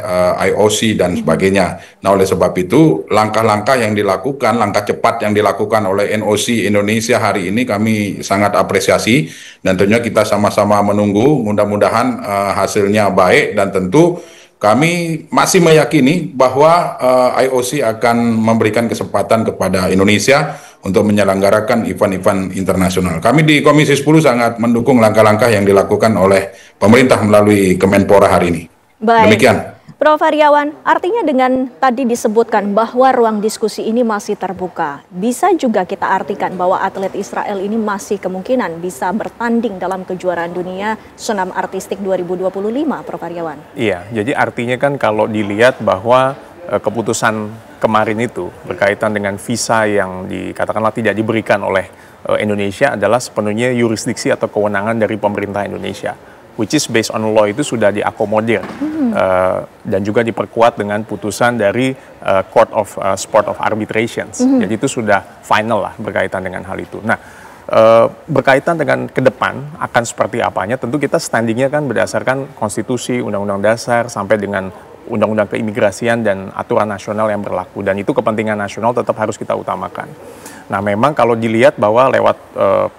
IOC dan sebagainya. Nah, oleh sebab itu langkah-langkah yang dilakukan, langkah cepat yang dilakukan oleh NOC Indonesia hari ini kami sangat apresiasi, dan tentunya kita sama-sama menunggu mudah-mudahan hasilnya baik, dan tentu kami masih meyakini bahwa IOC akan memberikan kesempatan kepada Indonesia untuk menyelenggarakan event-event internasional. Kami di Komisi 10 sangat mendukung langkah-langkah yang dilakukan oleh pemerintah melalui Kemenpora hari ini. Baik. Demikian. Prof. Aryawan, artinya dengan tadi disebutkan bahwa ruang diskusi ini masih terbuka, bisa juga kita artikan bahwa atlet Israel ini masih kemungkinan bisa bertanding dalam kejuaraan dunia senam artistik 2025, Prof. Aryawan? Iya, jadi artinya kan kalau dilihat bahwa keputusan kemarin itu berkaitan dengan visa yang dikatakanlah tidak diberikan oleh Indonesia adalah sepenuhnya yurisdiksi atau kewenangan dari pemerintah Indonesia, which is based on law, itu sudah diakomodir dan juga diperkuat dengan putusan dari Court of Sport of Arbitrations. Jadi itu sudah final lah berkaitan dengan hal itu. Nah, berkaitan dengan ke depan akan seperti apanya, tentu kita standingnya kan berdasarkan konstitusi, undang-undang dasar, sampai dengan undang-undang keimigrasian dan aturan nasional yang berlaku, dan itu kepentingan nasional tetap harus kita utamakan. Nah, memang kalau dilihat bahwa lewat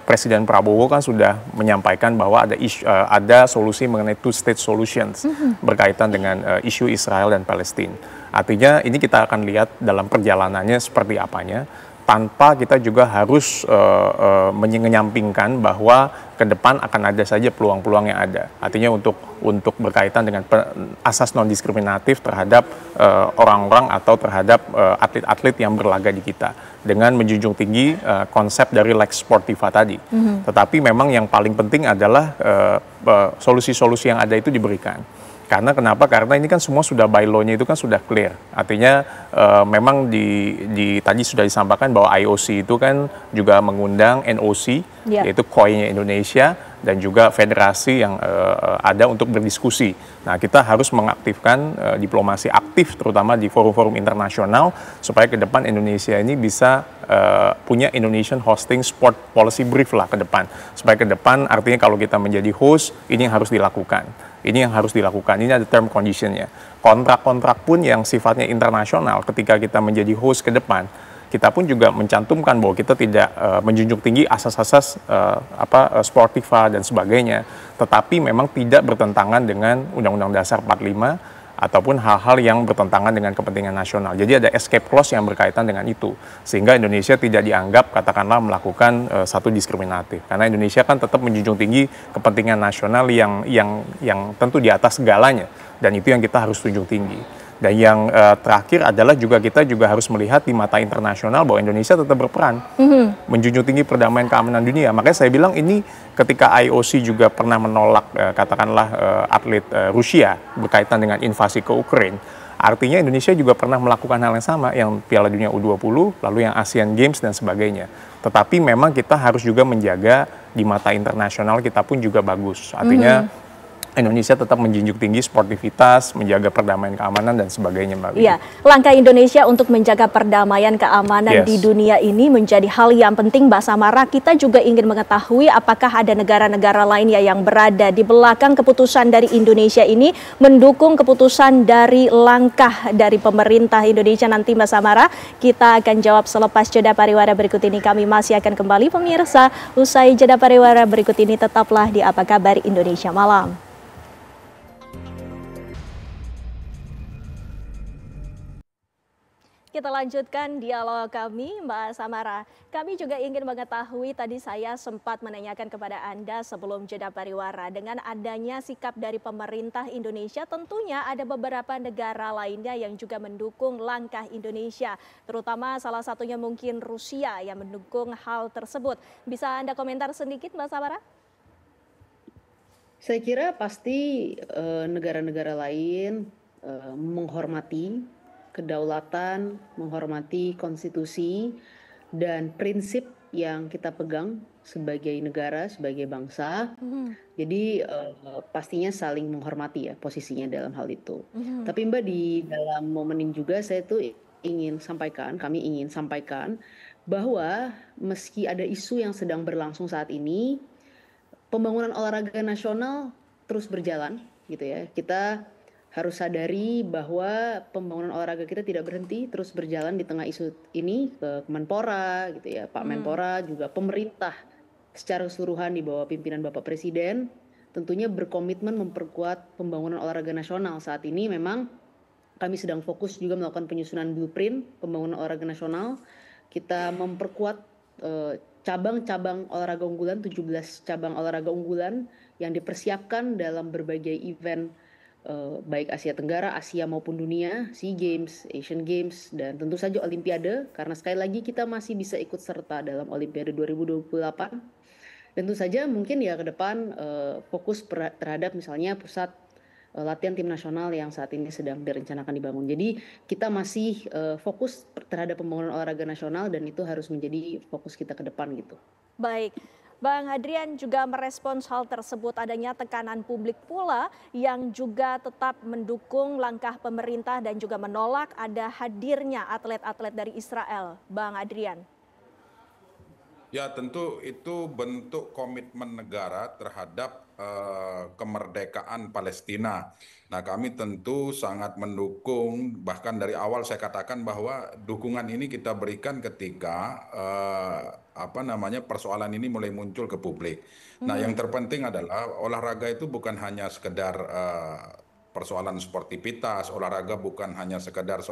Presiden Prabowo kan sudah menyampaikan bahwa ada solusi mengenai two-state solutions berkaitan dengan isu Israel dan Palestina. Artinya ini kita akan lihat dalam perjalanannya seperti apanya, tanpa kita juga harus menyampingkan bahwa ke depan akan ada saja peluang-peluang yang ada. Artinya untuk berkaitan dengan asas non-diskriminatif terhadap orang-orang atau terhadap atlet-atlet yang berlaga di kita, dengan menjunjung tinggi konsep dari Lex Sportiva tadi. Tetapi memang yang paling penting adalah solusi-solusi yang ada itu diberikan. Karena kenapa? Karena ini kan semua sudah by law-nya itu kan sudah clear. Artinya memang tadi sudah disampaikan bahwa IOC itu kan juga mengundang NOC, yaitu COI-nya Indonesia, dan juga federasi yang ada untuk berdiskusi. Nah, kita harus mengaktifkan diplomasi aktif, terutama di forum-forum internasional, supaya ke depan Indonesia ini bisa punya Indonesian Hosting Sport Policy Brief lah ke depan. Supaya ke depan artinya kalau kita menjadi host, ini yang harus dilakukan. Ini yang harus dilakukan, ini ada term condition-nya. Kontrak-kontrak pun yang sifatnya internasional, ketika kita menjadi host ke depan, kita pun juga mencantumkan bahwa kita tidak menjunjung tinggi asas-asas sportiva dan sebagainya, tetapi memang tidak bertentangan dengan Undang-Undang Dasar 45 ataupun hal-hal yang bertentangan dengan kepentingan nasional. Jadi ada escape clause yang berkaitan dengan itu, sehingga Indonesia tidak dianggap katakanlah melakukan satu diskriminatif, karena Indonesia kan tetap menjunjung tinggi kepentingan nasional yang tentu di atas segalanya, dan itu yang kita harus junjung tinggi. Dan yang terakhir adalah kita juga harus melihat di mata internasional bahwa Indonesia tetap berperan menjunjung tinggi perdamaian keamanan dunia. Makanya saya bilang ini ketika IOC juga pernah menolak katakanlah atlet Rusia berkaitan dengan invasi ke Ukraina, artinya Indonesia juga pernah melakukan hal yang sama, yang Piala Dunia U20, lalu yang Asian Games dan sebagainya. Tetapi memang kita harus juga menjaga di mata internasional kita pun juga bagus. Artinya Indonesia tetap menjunjung tinggi sportivitas, menjaga perdamaian keamanan dan sebagainya, Mbak. Iya, langkah Indonesia untuk menjaga perdamaian keamanan di dunia ini menjadi hal yang penting, Mbak Samara. Kita juga ingin mengetahui apakah ada negara-negara lainnya yang berada di belakang keputusan dari Indonesia ini, mendukung keputusan dari langkah dari pemerintah Indonesia nanti, Mbak Samara. Kita akan jawab selepas jeda pariwara berikut ini. Kami masih akan kembali, pemirsa. Usai jeda pariwara berikut ini, tetaplah di Apa Kabar Indonesia Malam. kita lanjutkan dialog kami, Mbak Samara. Kami juga ingin mengetahui, tadi saya sempat menanyakan kepada Anda sebelum jeda pariwara, dengan adanya sikap dari pemerintah Indonesia, tentunya ada beberapa negara lainnya yang juga mendukung langkah Indonesia, terutama salah satunya mungkin Rusia yang mendukung hal tersebut. Bisa Anda komentar sedikit, Mbak Samara? Saya kira pasti negara-negara lain menghormati kedaulatan, menghormati konstitusi, dan prinsip yang kita pegang sebagai negara, sebagai bangsa. Jadi pastinya saling menghormati ya posisinya dalam hal itu. Tapi Mbak, di dalam momen ini juga saya tuh kami ingin sampaikan bahwa meski ada isu yang sedang berlangsung saat ini, pembangunan olahraga nasional terus berjalan gitu ya. Kita harus sadari bahwa pembangunan olahraga kita tidak berhenti, terus berjalan di tengah isu ini ke Kemenpora gitu ya. Pak Menpora juga pemerintah secara keseluruhan di bawah pimpinan Bapak Presiden tentunya berkomitmen memperkuat pembangunan olahraga nasional. Saat ini memang kami sedang fokus juga melakukan penyusunan blueprint pembangunan olahraga nasional. Kita memperkuat cabang-cabang olahraga unggulan, 17 cabang olahraga unggulan yang dipersiapkan dalam berbagai event baik Asia Tenggara, Asia maupun dunia, SEA Games, Asian Games, dan tentu saja Olimpiade, karena sekali lagi kita masih bisa ikut serta dalam Olimpiade 2028. Tentu saja mungkin ya ke depan fokus terhadap misalnya pusat latihan tim nasional yang saat ini sedang direncanakan dibangun. Jadi kita masih fokus terhadap pembangunan olahraga nasional dan itu harus menjadi fokus kita ke depan gitu. Baik. Bang Adrian juga merespons hal tersebut, adanya tekanan publik pula yang juga tetap mendukung langkah pemerintah dan juga menolak ada hadirnya atlet-atlet dari Israel. Bang Adrian. Ya, tentu itu bentuk komitmen negara terhadap kemerdekaan Palestina. Nah, kami tentu sangat mendukung, bahkan dari awal saya katakan bahwa dukungan ini kita berikan ketika persoalan ini mulai muncul ke publik. Nah, yang terpenting adalah olahraga itu bukan hanya sekedar persoalan sportivitas, olahraga bukan hanya sekedar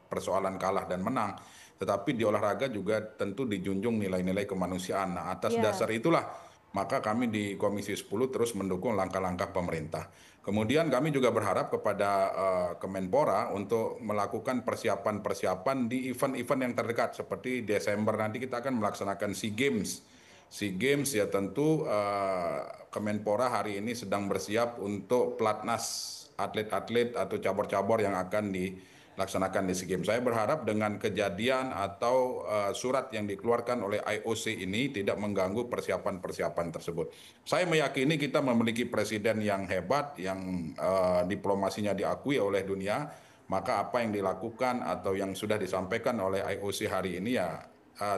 persoalan kalah dan menang, tetapi di olahraga juga tentu dijunjung nilai-nilai kemanusiaan. Nah, atas dasar itulah maka kami di Komisi 10 terus mendukung langkah-langkah pemerintah. Kemudian kami juga berharap kepada Kemenpora untuk melakukan persiapan-persiapan di event-event yang terdekat. Seperti Desember nanti kita akan melaksanakan SEA Games. SEA Games ya tentu Kemenpora hari ini sedang bersiap untuk pelatnas atlet-atlet atau cabur-cabur yang akan dilaksanakan di SEA Games. Saya berharap dengan kejadian atau surat yang dikeluarkan oleh IOC ini tidak mengganggu persiapan-persiapan tersebut. Saya meyakini kita memiliki presiden yang hebat, yang diplomasinya diakui oleh dunia, maka apa yang dilakukan atau yang sudah disampaikan oleh IOC hari ini ya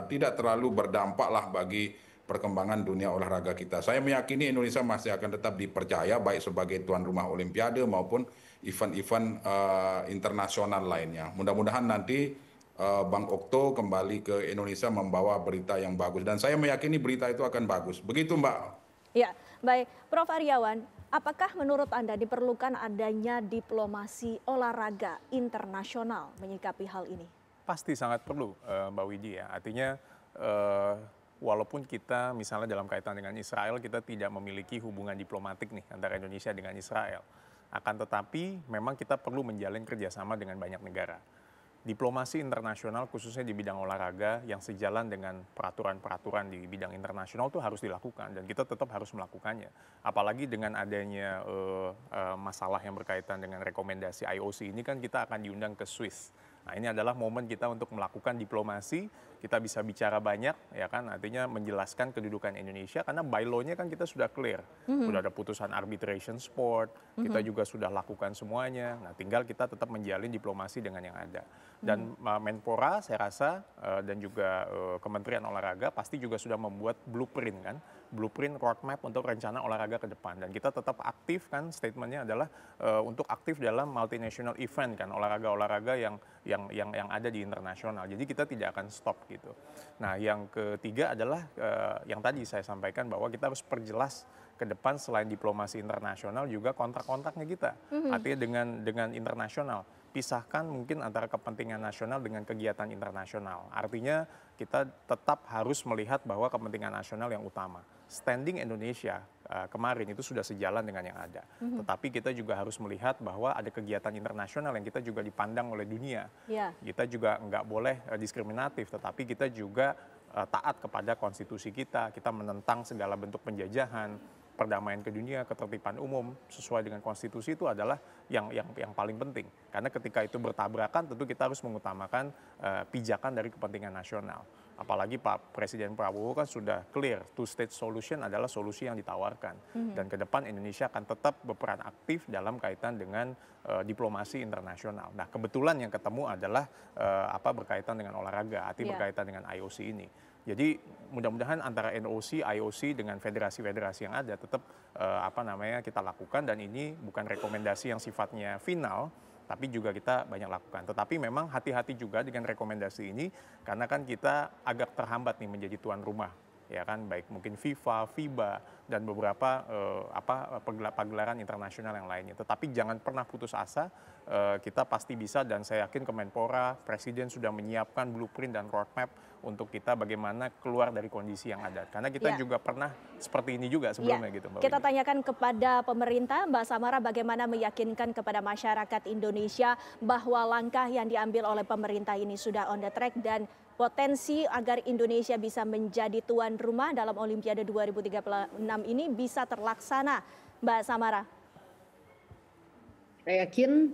tidak terlalu berdampak lah bagi perkembangan dunia olahraga kita. Saya meyakini Indonesia masih akan tetap dipercaya baik sebagai tuan rumah Olimpiade maupun event-event internasional lainnya. Mudah-mudahan nanti Bang Okto kembali ke Indonesia membawa berita yang bagus dan saya meyakini berita itu akan bagus. Begitu Mbak. Ya, baik. Prof. Aryawan, apakah menurut Anda diperlukan adanya diplomasi olahraga internasional menyikapi hal ini? Pasti sangat perlu, Mbak Widi ya. Artinya walaupun kita misalnya dalam kaitan dengan Israel kita tidak memiliki hubungan diplomatik nih antara Indonesia dengan Israel. Akan tetapi memang kita perlu menjalin kerjasama dengan banyak negara. Diplomasi internasional khususnya di bidang olahraga yang sejalan dengan peraturan-peraturan di bidang internasional itu harus dilakukan dan kita tetap harus melakukannya. Apalagi dengan adanya masalah yang berkaitan dengan rekomendasi IOC ini kan kita akan diundang ke Swiss. Nah, ini adalah momen kita untuk melakukan diplomasi, kita bisa bicara banyak, ya kan, artinya menjelaskan kedudukan Indonesia, karena by law-nya kan kita sudah clear, sudah ada putusan arbitration sport, kita juga sudah lakukan semuanya, nah tinggal kita tetap menjalin diplomasi dengan yang ada. Dan Menpora saya rasa dan juga Kementerian Olahraga pasti juga sudah membuat blueprint kan, blueprint roadmap untuk rencana olahraga ke depan. Dan kita tetap aktif kan, statementnya adalah untuk aktif dalam multinational event kan, olahraga-olahraga yang ada di internasional. Jadi kita tidak akan stop gitu. Nah, yang ketiga adalah yang tadi saya sampaikan bahwa kita harus perjelas ke depan selain diplomasi internasional juga kontrak-kontraknya kita. Artinya dengan internasional. pisahkan mungkin antara kepentingan nasional dengan kegiatan internasional. Artinya kita tetap harus melihat bahwa kepentingan nasional yang utama. Standing Indonesia kemarin itu sudah sejalan dengan yang ada. Tetapi kita juga harus melihat bahwa ada kegiatan internasional yang kita juga dipandang oleh dunia. Kita juga nggak boleh diskriminatif, tetapi kita juga taat kepada konstitusi kita menentang segala bentuk penjajahan, perdamaian ke dunia, ketertiban umum sesuai dengan konstitusi itu adalah yang paling penting. Karena ketika itu bertabrakan tentu kita harus mengutamakan pijakan dari kepentingan nasional. Apalagi Pak Presiden Prabowo kan sudah clear, two-state solution adalah solusi yang ditawarkan. Dan ke depan Indonesia akan tetap berperan aktif dalam kaitan dengan diplomasi internasional. Nah kebetulan yang ketemu adalah berkaitan dengan olahraga, berkaitan dengan IOC ini. Jadi mudah-mudahan antara NOC, IOC dengan federasi-federasi yang ada tetap kita lakukan, dan ini bukan rekomendasi yang sifatnya final, tapi juga kita banyak lakukan. Tetapi memang hati-hati juga dengan rekomendasi ini karena kan kita agak terhambat nih menjadi tuan rumah, ya kan, baik mungkin FIFA, FIBA dan beberapa pagelaran internasional yang lainnya. Tetapi jangan pernah putus asa, kita pasti bisa, dan saya yakin Kemenpora, Presiden sudah menyiapkan blueprint dan roadmap untuk kita bagaimana keluar dari kondisi yang ada. Karena kita juga pernah seperti ini juga sebelumnya gitu Mbak. Kita tanyakan kepada pemerintah, Mbak Samara, bagaimana meyakinkan kepada masyarakat Indonesia bahwa langkah yang diambil oleh pemerintah ini sudah on the track dan potensi agar Indonesia bisa menjadi tuan rumah dalam Olimpiade 2036 ini bisa terlaksana, Mbak Samara? Saya yakin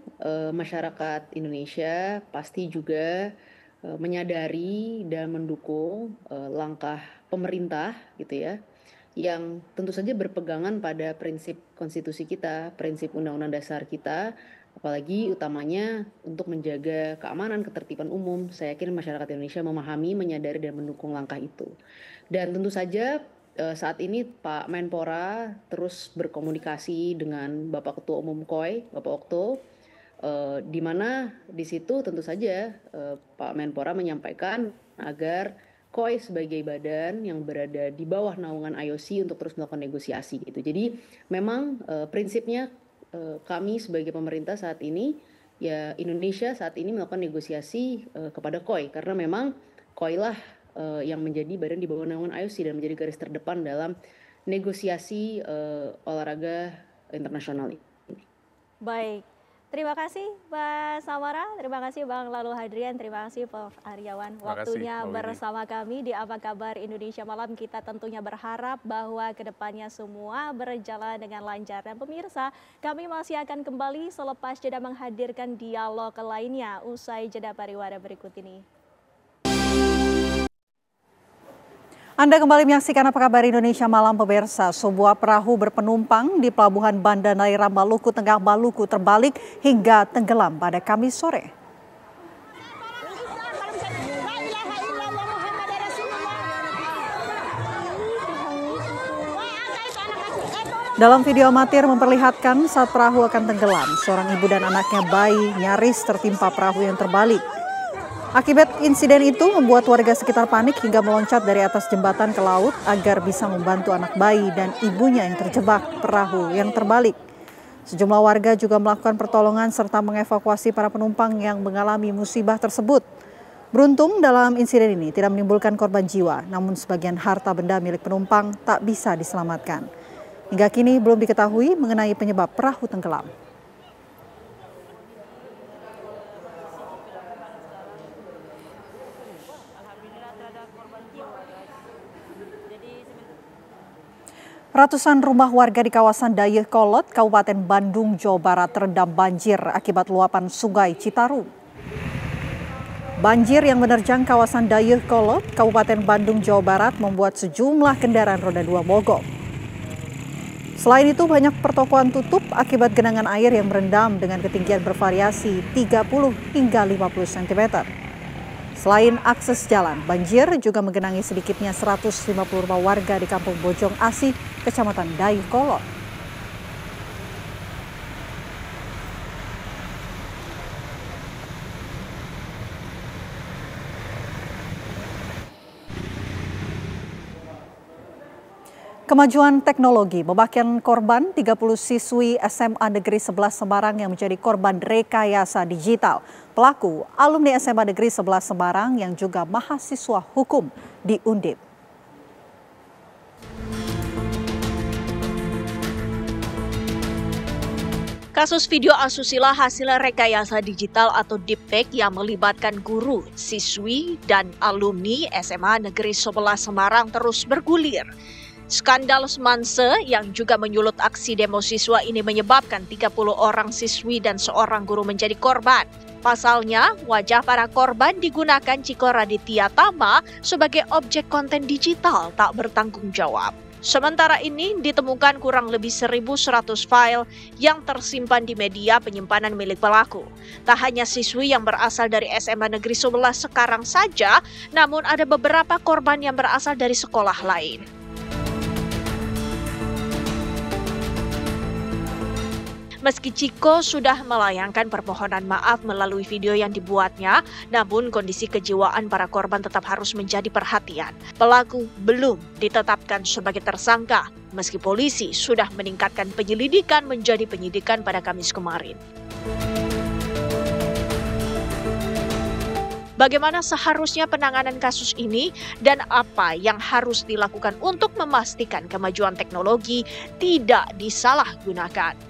masyarakat Indonesia pasti juga menyadari dan mendukung langkah pemerintah gitu ya, yang tentu saja berpegangan pada prinsip konstitusi kita, prinsip undang-undang dasar kita, apalagi utamanya untuk menjaga keamanan, ketertiban umum. Saya yakin masyarakat Indonesia memahami, menyadari dan mendukung langkah itu. Dan tentu saja saat ini Pak Menpora terus berkomunikasi dengan Bapak Ketua Umum KOI, Bapak Okto, di mana di situ tentu saja Pak Menpora menyampaikan agar KOI sebagai badan yang berada di bawah naungan IOC untuk terus melakukan negosiasi gitu. Jadi memang prinsipnya kami sebagai pemerintah saat ini, ya Indonesia saat ini melakukan negosiasi kepada KOI karena memang KOI lah yang menjadi badan di bawah naungan IOC dan menjadi garis terdepan dalam negosiasi olahraga internasional ini. Baik. Terima kasih Mbak Samara, terima kasih Bang Lalu Hadrian, terima kasih Prof. Aryawan. Waktunya bersama kami di Apa Kabar Indonesia Malam. Kita tentunya berharap bahwa kedepannya semua berjalan dengan lancar. Dan pemirsa, kami masih akan kembali selepas jeda menghadirkan dialog lainnya usai jeda pariwara berikut ini. Anda kembali menyaksikan Apa Kabar Indonesia Malam pemirsa. Sebuah perahu berpenumpang di Pelabuhan Banda Neira, Maluku Tengah, Maluku terbalik hingga tenggelam pada Kamis sore. Dalam video amatir memperlihatkan saat perahu akan tenggelam, seorang ibu dan anaknya bayi nyaris tertimpa perahu yang terbalik. Akibat insiden itu membuat warga sekitar panik hingga meloncat dari atas jembatan ke laut agar bisa membantu anak bayi dan ibunya yang terjebak perahu yang terbalik. Sejumlah warga juga melakukan pertolongan serta mengevakuasi para penumpang yang mengalami musibah tersebut. Beruntung dalam insiden ini tidak menimbulkan korban jiwa, namun sebagian harta benda milik penumpang tak bisa diselamatkan. Hingga kini belum diketahui mengenai penyebab perahu tenggelam. Ratusan rumah warga di kawasan Dayakolot, Kabupaten Bandung, Jawa Barat terendam banjir akibat luapan Sungai Citarum. Banjir yang menerjang kawasan Dayakolot, Kabupaten Bandung, Jawa Barat membuat sejumlah kendaraan roda 2 mogok. Selain itu banyak pertokoan tutup akibat genangan air yang merendam dengan ketinggian bervariasi 30 hingga 50 cm. Selain akses jalan, banjir juga menggenangi sedikitnya 150 rumah warga di Kampung Bojong Asih, Kecamatan Dayakolot. Kemajuan teknologi memakan korban 30 siswi SMA Negeri 11 Semarang yang menjadi korban rekayasa digital. Pelaku alumni SMA Negeri 11 Semarang yang juga mahasiswa hukum di Undip. Kasus video asusila hasil rekayasa digital atau deepfake yang melibatkan guru, siswi, dan alumni SMA Negeri 11 Semarang terus bergulir. Skandal semanse yang juga menyulut aksi demo siswa ini menyebabkan 30 orang siswi dan seorang guru menjadi korban. Pasalnya, wajah para korban digunakan Ciko Raditya Tama sebagai objek konten digital tak bertanggung jawab. Sementara ini ditemukan kurang lebih 1.100 file yang tersimpan di media penyimpanan milik pelaku. Tak hanya siswi yang berasal dari SMA Negeri 11 sekarang saja, namun ada beberapa korban yang berasal dari sekolah lain. Meski Ciko sudah melayangkan permohonan maaf melalui video yang dibuatnya, namun kondisi kejiwaan para korban tetap harus menjadi perhatian. Pelaku belum ditetapkan sebagai tersangka, meski polisi sudah meningkatkan penyelidikan menjadi penyidikan pada Kamis kemarin. Bagaimana seharusnya penanganan kasus ini dan apa yang harus dilakukan untuk memastikan kemajuan teknologi tidak disalahgunakan?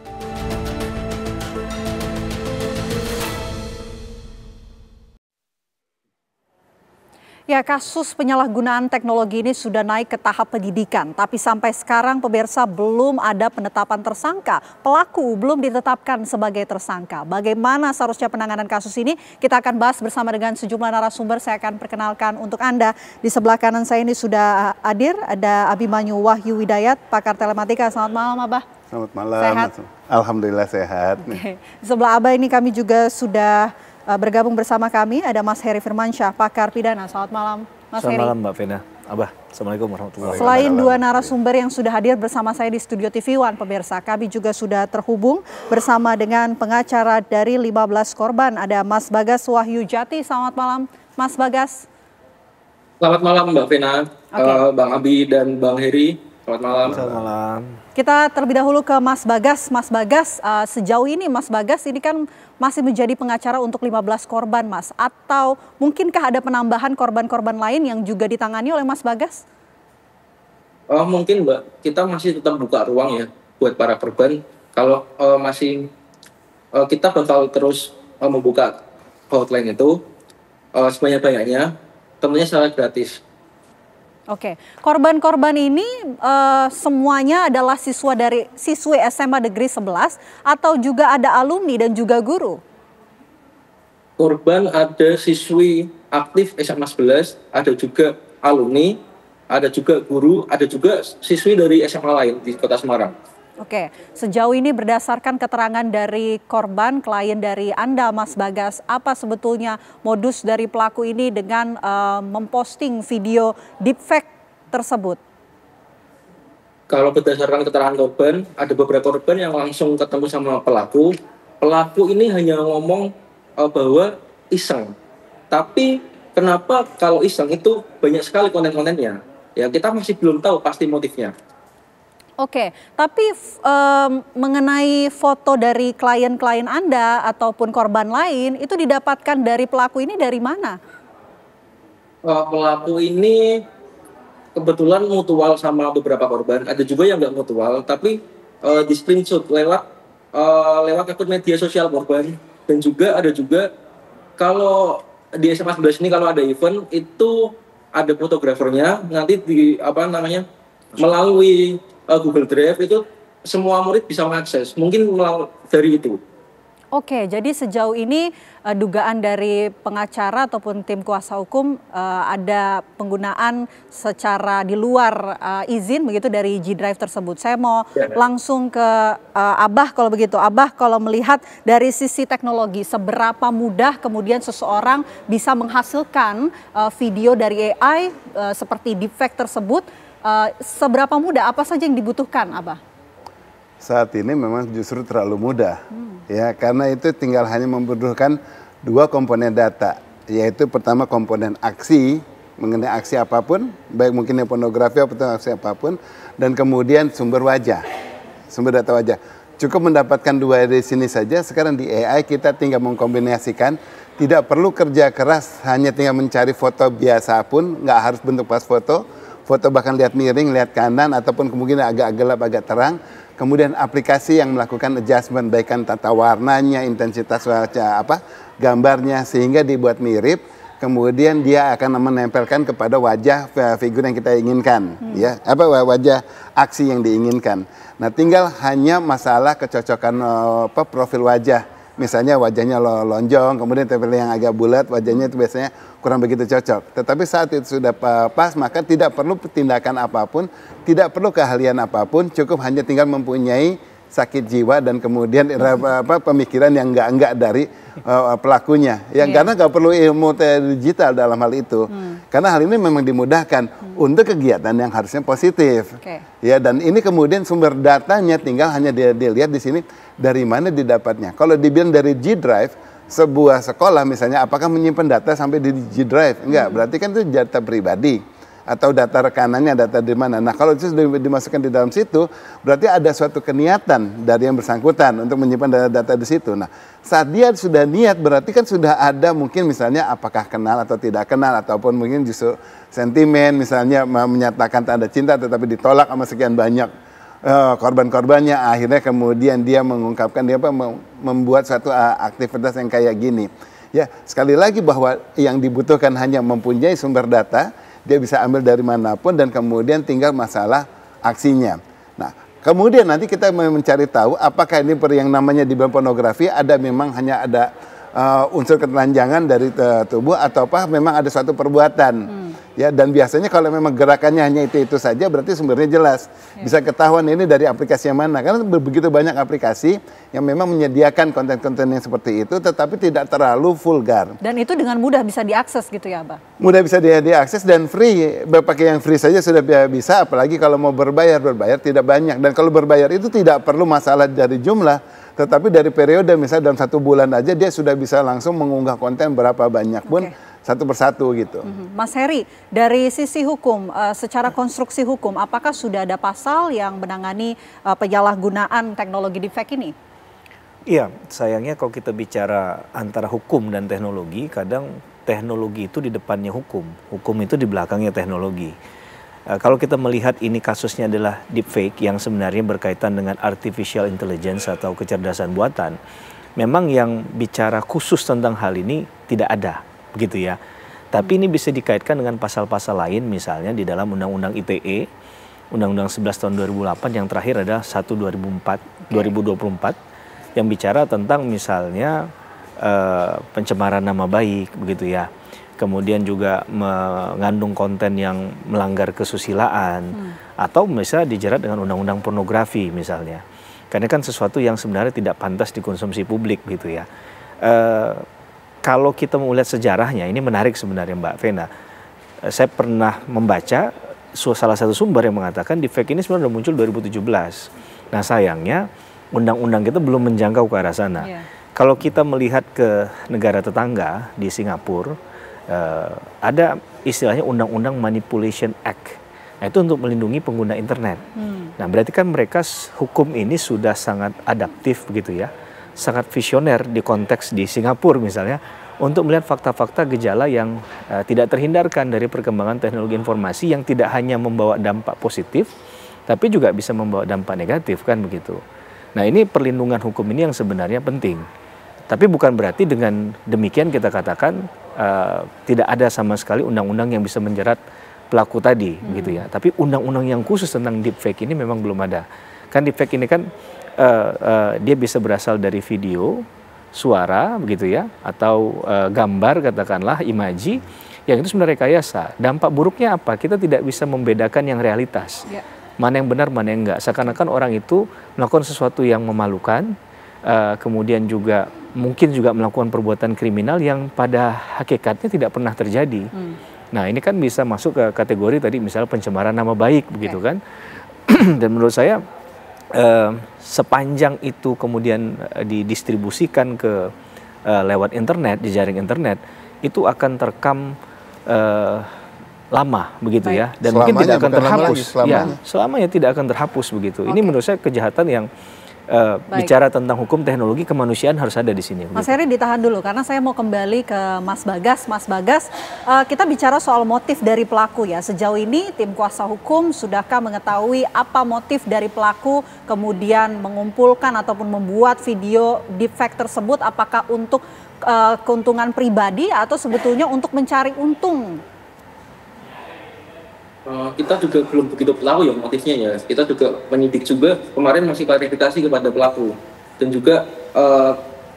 Ya, kasus penyalahgunaan teknologi ini sudah naik ke tahap penyidikan, tapi sampai sekarang pemirsa belum ada penetapan tersangka. Pelaku belum ditetapkan sebagai tersangka. Bagaimana seharusnya penanganan kasus ini? Kita akan bahas bersama dengan sejumlah narasumber. Saya akan perkenalkan untuk Anda. Di sebelah kanan saya ini sudah hadir, ada Abimanyu Wahyu Widayat, pakar telematika. Selamat malam, Abah. Selamat malam. Sehat? Alhamdulillah sehat. Di sebelah Abah ini kami juga sudah bergabung bersama kami ada Mas Heri Firmansyah, pakar pidana. Selamat malam, Mas Heri. Selamat malam, Mbak Vena. Abah, Assalamualaikum warahmatullahi wabarakatuh. Selain dua narasumber yang sudah hadir bersama saya di Studio TV One, pemirsa, kami juga sudah terhubung bersama dengan pengacara dari 15 korban. Ada Mas Bagas Wahyu Jati. Selamat malam, Mas Bagas. Selamat malam, Mbak Vena, Bang Abi dan Bang Heri. Selamat malam. Selamat malam. Kita terlebih dahulu ke Mas Bagas. Mas Bagas, sejauh ini Mas Bagas ini kan masih menjadi pengacara untuk 15 korban, Mas. Atau mungkinkah ada penambahan korban-korban lain yang juga ditangani oleh Mas Bagas? Mungkin, Mbak. Kita masih tetap buka ruang ya buat para korban. Kalau kita bakal terus membuka hotline itu sebanyak-banyaknya, tentunya secara gratis. Oke, korban-korban ini semuanya adalah siswi SMA Negeri 11 atau juga ada alumni dan juga guru? Korban ada siswi aktif SMA 11, ada juga alumni, ada juga guru, ada juga siswi dari SMA lain di Kota Semarang. Oke, sejauh ini berdasarkan keterangan dari korban, klien dari Anda, Mas Bagas, apa sebetulnya modus dari pelaku ini dengan memposting video deepfake tersebut? Kalau berdasarkan keterangan korban, ada beberapa korban yang langsung ketemu sama pelaku. Pelaku ini hanya ngomong bahwa iseng. Tapi kenapa kalau iseng itu banyak sekali konten-kontennya? Ya kita masih belum tahu pasti motifnya. Oke, tapi mengenai foto dari klien-klien Anda ataupun korban lain, itu didapatkan dari pelaku ini dari mana? Pelaku ini kebetulan mutual sama beberapa korban, ada juga yang nggak mutual, tapi di screenshot lewat akun media sosial korban, dan juga ada juga kalau di SMA 11 ini kalau ada event itu ada fotografernya, nanti melalui Google Drive itu semua murid bisa mengakses, mungkin dari itu. Oke, jadi sejauh ini dugaan dari pengacara ataupun tim kuasa hukum ada penggunaan secara di luar izin begitu dari G Drive tersebut. Saya mau langsung ke Abah kalau begitu. Abah, kalau melihat dari sisi teknologi, seberapa mudah kemudian seseorang bisa menghasilkan video dari AI seperti deepfake tersebut, seberapa mudah, apa saja yang dibutuhkan, Abah? Saat ini memang justru terlalu mudah, ya, karena itu tinggal hanya membutuhkan dua komponen data, yaitu pertama komponen aksi, mengenai aksi apapun, baik mungkin pornografi atau aksi apapun, dan kemudian sumber wajah, sumber data wajah. Cukup mendapatkan 2 dari sini saja. Sekarang di AI kita tinggal mengkombinasikan, tidak perlu kerja keras, hanya tinggal mencari foto biasa pun, nggak harus bentuk pas foto bahkan lihat miring, lihat kanan, ataupun kemungkinan agak gelap, agak terang. Kemudian aplikasi yang melakukan adjustment, baikkan tata warnanya, intensitas gambarnya, sehingga dibuat mirip. Kemudian dia akan menempelkan kepada wajah figur yang kita inginkan, ya, wajah aksi yang diinginkan. Nah, tinggal hanya masalah kecocokan profil wajah. Misalnya wajahnya lonjong, kemudian tempel yang agak bulat, wajahnya itu biasanya kurang begitu cocok. Tetapi saat itu sudah pas, maka tidak perlu tindakan apapun, tidak perlu keahlian apapun, cukup hanya tinggal mempunyai sakit jiwa dan kemudian pemikiran yang enggak dari pelakunya. Karena nggak perlu ilmu digital dalam hal itu. Karena hal ini memang dimudahkan untuk kegiatan yang harusnya positif. Ya, dan ini kemudian sumber datanya tinggal hanya dilihat di sini dari mana didapatnya. Kalau dibilang dari G Drive, sebuah sekolah misalnya apakah menyimpan data sampai di G Drive? Enggak, berarti kan itu data pribadi atau data rekanannya, data di mana. Nah, kalau itu sudah dimasukkan di dalam situ, berarti ada suatu keniatan dari yang bersangkutan untuk menyimpan data di situ. Nah, saat dia sudah niat, berarti kan sudah ada mungkin misalnya apakah kenal atau tidak kenal, ataupun mungkin justru sentimen, misalnya menyatakan tanda cinta tetapi ditolak sama sekian banyak korban-korbannya. Akhirnya kemudian dia mengungkapkan, dia membuat suatu aktivitas yang kayak gini. Ya, sekali lagi bahwa yang dibutuhkan hanya mempunyai sumber data, dia bisa ambil dari manapun dan kemudian tinggal masalah aksinya. Nah, kemudian nanti kita mencari tahu apakah ini yang namanya di pornografi memang hanya ada unsur ketelanjangan dari tubuh ataukah memang ada suatu perbuatan. Ya, dan biasanya kalau memang gerakannya hanya itu saja, berarti sumbernya jelas. Bisa ketahuan ini dari aplikasi yang mana. Karena begitu banyak aplikasi yang memang menyediakan konten-konten yang seperti itu, tetapi tidak terlalu vulgar. Dan itu dengan mudah bisa diakses gitu ya, Abah? Mudah bisa diakses dan free. Pakai yang free saja sudah bisa, apalagi kalau mau berbayar tidak banyak. Dan kalau berbayar itu tidak perlu masalah dari jumlah, tetapi dari periode, misalnya dalam 1 bulan aja dia sudah bisa langsung mengunggah konten berapa banyak pun, satu persatu gitu. Mas Heri, dari sisi hukum, secara konstruksi hukum, apakah sudah ada pasal yang menangani penyalahgunaan teknologi deepfake ini? Iya, sayangnya kalau kita bicara antara hukum dan teknologi, kadang teknologi itu di depannya hukum itu di belakangnya teknologi. Kalau kita melihat ini kasusnya adalah deepfake yang sebenarnya berkaitan dengan artificial intelligence atau kecerdasan buatan, memang yang bicara khusus tentang hal ini tidak ada, begitu ya. Tapi ini bisa dikaitkan dengan pasal-pasal lain, misalnya di dalam Undang-Undang ITE, Undang-Undang 11 tahun 2008 yang terakhir adalah 1/2024 yang bicara tentang misalnya pencemaran nama baik, begitu ya. Kemudian juga mengandung konten yang melanggar kesusilaan atau misalnya dijerat dengan undang-undang pornografi misalnya. Karena kan sesuatu yang sebenarnya tidak pantas dikonsumsi publik gitu ya. Kalau kita melihat sejarahnya, ini menarik sebenarnya Mbak Vena. Saya pernah membaca salah satu sumber yang mengatakan deepfake ini sebenarnya sudah muncul 2017. Nah sayangnya undang-undang kita belum menjangkau ke arah sana. Kalau kita melihat ke negara tetangga di Singapura, ada istilahnya Undang-Undang Manipulation Act. Nah, itu untuk melindungi pengguna internet. Nah, berarti kan mereka hukum ini sudah sangat adaptif begitu ya. Sangat visioner di konteks di Singapura misalnya untuk melihat fakta-fakta gejala yang tidak terhindarkan dari perkembangan teknologi informasi yang tidak hanya membawa dampak positif tapi juga bisa membawa dampak negatif kan begitu. Nah, ini perlindungan hukum ini yang sebenarnya penting. Tapi bukan berarti dengan demikian kita katakan tidak ada sama sekali undang-undang yang bisa menjerat pelaku tadi, gitu ya. Tapi undang-undang yang khusus tentang deepfake ini memang belum ada. Kan deepfake ini kan dia bisa berasal dari video, suara, begitu ya, atau gambar katakanlah, imaji, yang itu sebenarnya rekayasa. Dampak buruknya apa? Kita tidak bisa membedakan yang realitas. Mana yang benar, mana yang enggak. Seakan-akan orang itu melakukan sesuatu yang memalukan, kemudian juga mungkin juga melakukan perbuatan kriminal yang pada hakikatnya tidak pernah terjadi. Nah ini kan bisa masuk ke kategori tadi misalnya pencemaran nama baik begitu kan. Dan menurut saya sepanjang itu kemudian didistribusikan ke lewat internet, di jaring internet, itu akan terekam lama begitu ya, dan Selamanya, mungkin tidak akan bukan lama terhapus. lagi, selamanya. Ya, selamanya tidak akan terhapus begitu. Ini menurut saya kejahatan yang bicara tentang hukum teknologi kemanusiaan harus ada di sini. Mas Heri ditahan dulu karena saya mau kembali ke Mas Bagas. Mas Bagas, kita bicara soal motif dari pelaku ya. Sejauh ini tim kuasa hukum sudahkah mengetahui apa motif dari pelaku kemudian mengumpulkan ataupun membuat video deepfake tersebut? Apakah untuk keuntungan pribadi atau sebetulnya untuk mencari untung? Kita juga belum begitu tahu ya motifnya ya. Kita juga penyidik juga kemarin masih klarifikasi kepada pelaku, dan juga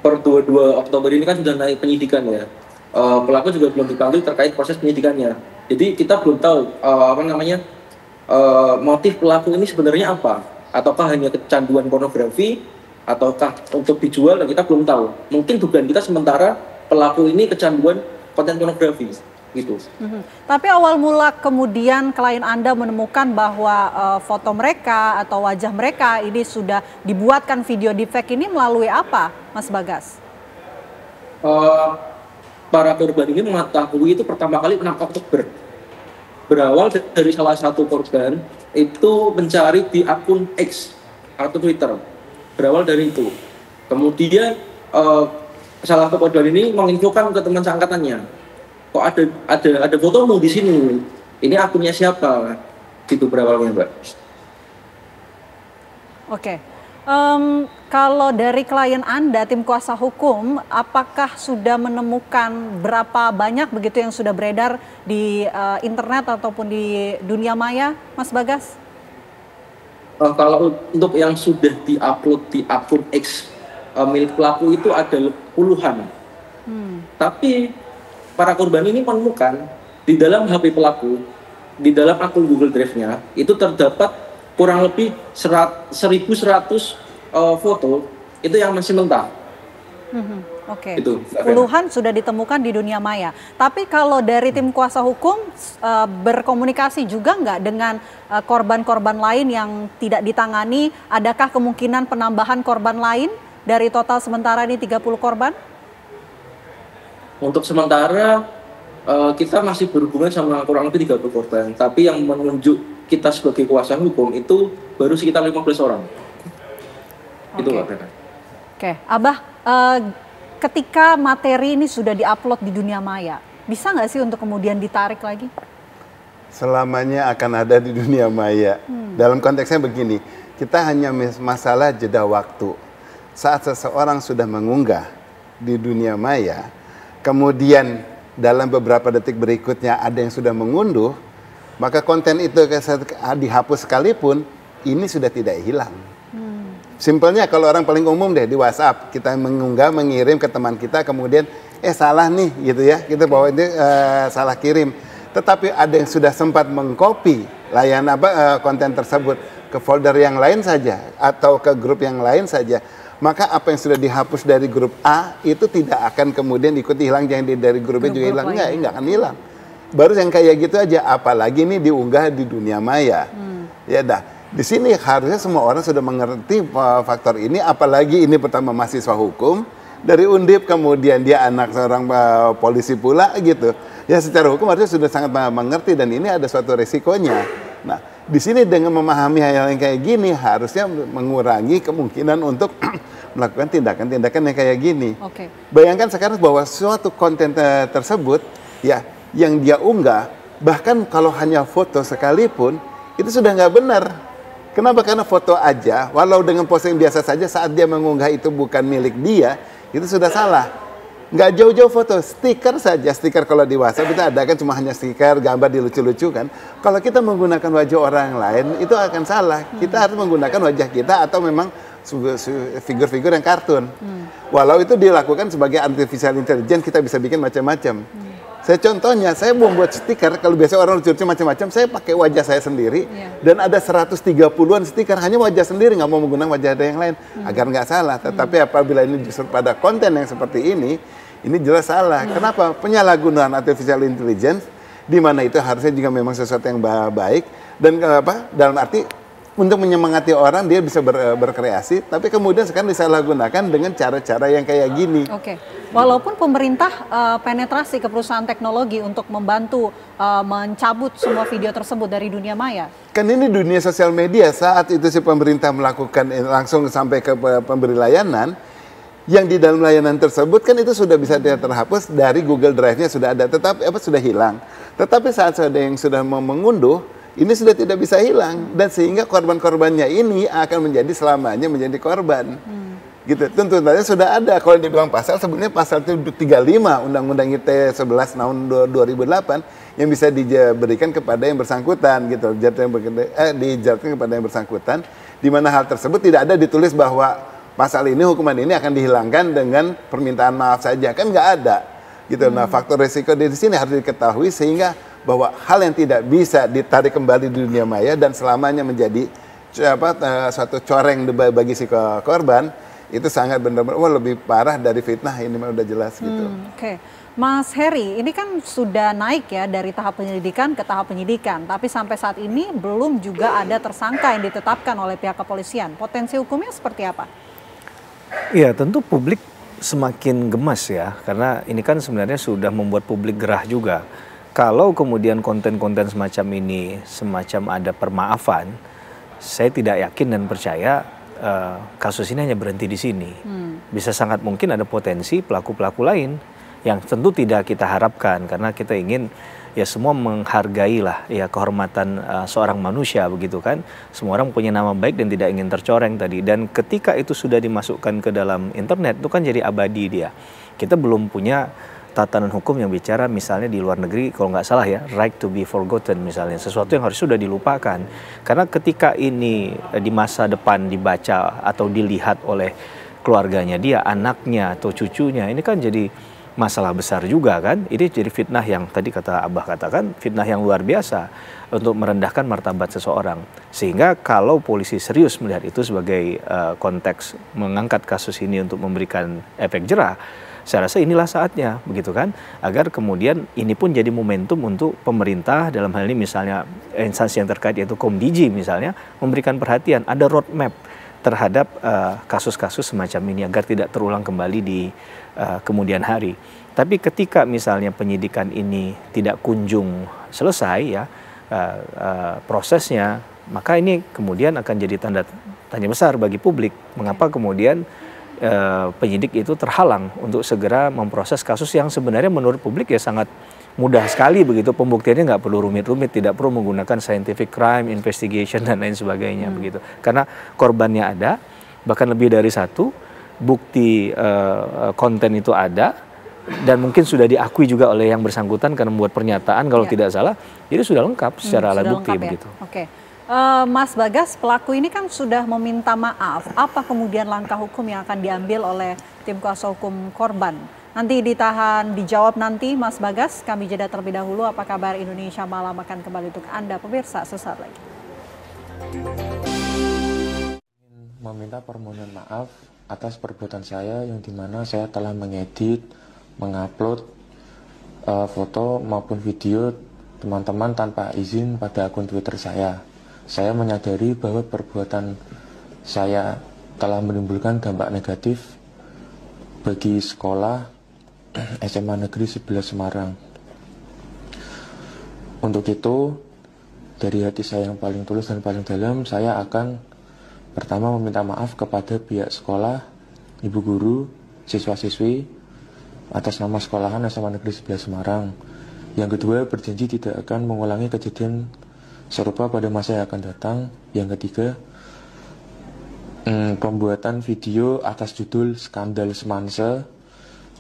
per 22 Oktober ini kan sudah naik penyidikan ya. Pelaku juga belum dipanggil terkait proses penyidikannya. Jadi kita belum tahu motif pelaku ini sebenarnya apa. Ataukah hanya kecanduan pornografi, ataukah untuk dijual, dan kita belum tahu. Mungkin dugaan kita sementara pelaku ini kecanduan konten pornografi. Gitu. Tapi awal mula kemudian klien Anda menemukan bahwa foto mereka atau wajah mereka ini sudah dibuatkan video deepfake ini melalui apa, Mas Bagas? Para korban ini mengetahui itu pertama kali 6 Oktober. Berawal dari salah satu korban itu mencari di akun X atau Twitter. Berawal dari itu. Kemudian salah satu korban ini menginfokan ke teman seangkatannya. Kok ada fotomu di sini? Ini akunnya siapa? Gitu berawalnya, Mbak. Oke. Kalau dari klien Anda, tim kuasa hukum, apakah sudah menemukan berapa banyak begitu yang sudah beredar di internet ataupun di dunia maya, Mas Bagas? Kalau untuk yang sudah diupload di akun X milik pelaku itu ada puluhan. Tapi para korban ini menemukan di dalam HP pelaku, di dalam akun Google Drive-nya, itu terdapat kurang lebih 1.100 foto, itu yang masih mentah. Oke. Puluhan sudah ditemukan di dunia maya. Tapi kalau dari tim kuasa hukum berkomunikasi juga nggak dengan korban-korban lain yang tidak ditangani? Adakah kemungkinan penambahan korban lain dari total sementara ini 30 korban? Untuk sementara kita masih berhubungan sama kurang lebih 30 korban, tapi yang menunjuk kita sebagai kuasa hukum itu baru sekitar 15 orang. Itu Mbak Bena. Oke, Abah, ketika materi ini sudah diupload di dunia maya, bisa nggak sih untuk kemudian ditarik lagi? Selamanya akan ada di dunia maya. Dalam konteksnya begini, kita hanya masalah jeda waktu. Saat seseorang sudah mengunggah di dunia maya, kemudian dalam beberapa detik berikutnya ada yang sudah mengunduh, maka konten itu dihapus sekalipun, ini sudah tidak hilang. Simpelnya kalau orang paling umum deh di WhatsApp, kita mengunggah, mengirim ke teman kita, kemudian salah nih gitu ya, kita bawa ini salah kirim. Tetapi ada yang sudah sempat mengcopy konten tersebut ke folder yang lain saja atau ke grup yang lain saja, maka apa yang sudah dihapus dari grup A itu tidak akan kemudian ikut hilang, yang dari grupnya juga hilang, enggak akan hilang. Baru yang kayak gitu aja, apalagi ini diunggah di dunia maya. Ya dah, di sini harusnya semua orang sudah mengerti faktor ini, apalagi ini pertama mahasiswa hukum dari Undip, kemudian dia anak seorang polisi pula gitu. Ya secara hukum harusnya sudah sangat mengerti, dan ini ada suatu resikonya. Nah, di sini dengan memahami hal yang kayak gini harusnya mengurangi kemungkinan untuk melakukan tindakan-tindakan yang kayak gini. Bayangkan sekarang bahwa suatu konten tersebut ya yang dia unggah, bahkan kalau hanya foto sekalipun itu sudah nggak benar. Kenapa? Karena foto aja, walau dengan posting biasa saja, saat dia mengunggah itu bukan milik dia, itu sudah salah. Nggak jauh-jauh foto, stiker saja. Stiker kalau di WhatsApp kita ada kan cuma hanya stiker, gambar dilucu-lucu kan. Kalau kita menggunakan wajah orang lain, itu akan salah. Kita harus menggunakan wajah kita atau memang figur-figur yang kartun. Walau itu dilakukan sebagai artificial intelligence, kita bisa bikin macam-macam. Saya contohnya, saya membuat stiker, kalau biasa orang lucu-lucu macam-macam, saya pakai wajah saya sendiri, dan ada 130-an stiker, hanya wajah sendiri, nggak mau menggunakan wajah ada yang lain, agar nggak salah. Tetapi apabila ini justru pada konten yang seperti ini jelas salah. Kenapa? Penyalahgunaan artificial intelligence, di mana itu harusnya juga memang sesuatu yang baik, dan dalam arti untuk menyemangati orang dia bisa berkreasi, tapi kemudian sekarang disalahgunakan dengan cara-cara yang kayak gini. Oke, walaupun pemerintah penetrasi ke perusahaan teknologi untuk membantu mencabut semua video tersebut dari dunia maya. Kan ini dunia sosial media, saat itu si pemerintah melakukan langsung sampai ke pemberi layanan, yang di dalam layanan tersebut kan itu sudah bisa terhapus dari Google Drive-nya sudah ada, tetapi sudah hilang. Tetapi saat ada yang sudah mau mengunduh, ini sudah tidak bisa hilang, dan sehingga korban-korbannya ini akan menjadi selamanya menjadi korban. Gitu. Tuntutannya sudah ada. Kalau dibilang pasal, sebenarnya pasal 35 Undang-Undang ITE 11 tahun 2008 yang bisa diberikan kepada yang bersangkutan, gitu. Dijeratkan kepada yang bersangkutan, di mana hal tersebut tidak ada ditulis bahwa pasal ini, hukuman ini akan dihilangkan dengan permintaan maaf saja, kan nggak ada. Gitu. Nah, faktor resiko di sini harus diketahui sehingga bahwa hal yang tidak bisa ditarik kembali di dunia maya dan selamanya menjadi suatu coreng bagi si korban, itu sangat benar-benar lebih parah dari fitnah, ini mah udah jelas gitu. Oke. Mas Heri, ini kan sudah naik ya dari tahap penyelidikan ke tahap penyidikan, tapi sampai saat ini belum juga ada tersangka yang ditetapkan oleh pihak kepolisian. Potensi hukumnya seperti apa? Iya, tentu publik semakin gemas ya, karena ini kan sebenarnya sudah membuat publik gerah juga. Kalau kemudian konten-konten semacam ini, semacam ada permaafan, saya tidak yakin dan percaya kasus ini hanya berhenti di sini. Bisa sangat mungkin ada potensi pelaku-pelaku lain yang tentu tidak kita harapkan, karena kita ingin ya semua menghargai lah ya kehormatan seorang manusia, begitu kan. Semua orang punya nama baik dan tidak ingin tercoreng tadi. Dan ketika itu sudah dimasukkan ke dalam internet, itu kan jadi abadi dia. Kita belum punya tatanan hukum yang bicara misalnya di luar negeri, kalau nggak salah ya, right to be forgotten misalnya, sesuatu yang harus sudah dilupakan. Karena ketika ini di masa depan dibaca atau dilihat oleh keluarganya dia, anaknya atau cucunya, ini kan jadi masalah besar juga kan. Ini jadi fitnah yang tadi kata Abah katakan, fitnah yang luar biasa untuk merendahkan martabat seseorang. Sehingga kalau polisi serius melihat itu sebagai konteks mengangkat kasus ini untuk memberikan efek jerah, saya rasa inilah saatnya, begitu kan, agar kemudian ini pun jadi momentum untuk pemerintah, dalam hal ini misalnya instansi yang terkait yaitu Komdiji misalnya, memberikan perhatian, ada roadmap terhadap kasus-kasus semacam ini agar tidak terulang kembali di kemudian hari. Tapi ketika misalnya penyidikan ini tidak kunjung selesai ya prosesnya, maka ini kemudian akan jadi tanda tanya besar bagi publik, mengapa kemudian penyidik itu terhalang untuk segera memproses kasus yang sebenarnya menurut publik ya sangat mudah sekali begitu, pembuktiannya nggak perlu rumit-rumit, tidak perlu menggunakan scientific crime investigation dan lain sebagainya begitu, karena korbannya ada, bahkan lebih dari satu, bukti konten itu ada dan mungkin sudah diakui juga oleh yang bersangkutan karena membuat pernyataan kalau tidak salah, jadi sudah lengkap secara alat bukti ya? begitu. Oke. Mas Bagas, pelaku ini kan sudah meminta maaf. Apa kemudian langkah hukum yang akan diambil oleh tim kuasa hukum korban? Nanti ditahan, dijawab nanti Mas Bagas. Kami jeda terlebih dahulu. Apa kabar Indonesia Malam akan kembali untuk Anda pemirsa sesaat lagi. Meminta permohonan maaf atas perbuatan saya yang dimana saya telah mengedit, mengupload foto maupun video teman-teman tanpa izin pada akun Twitter saya. Saya menyadari bahwa perbuatan saya telah menimbulkan dampak negatif bagi sekolah SMA Negeri 11 Semarang. Untuk itu, dari hati saya yang paling tulus dan paling dalam, saya akan pertama meminta maaf kepada pihak sekolah, ibu guru, siswa-siswi, atas nama sekolahan SMA Negeri 11 Semarang. Yang kedua, berjanji tidak akan mengulangi kejadian serupa pada masa yang akan datang. Yang ketiga, pembuatan video atas judul skandal semansa,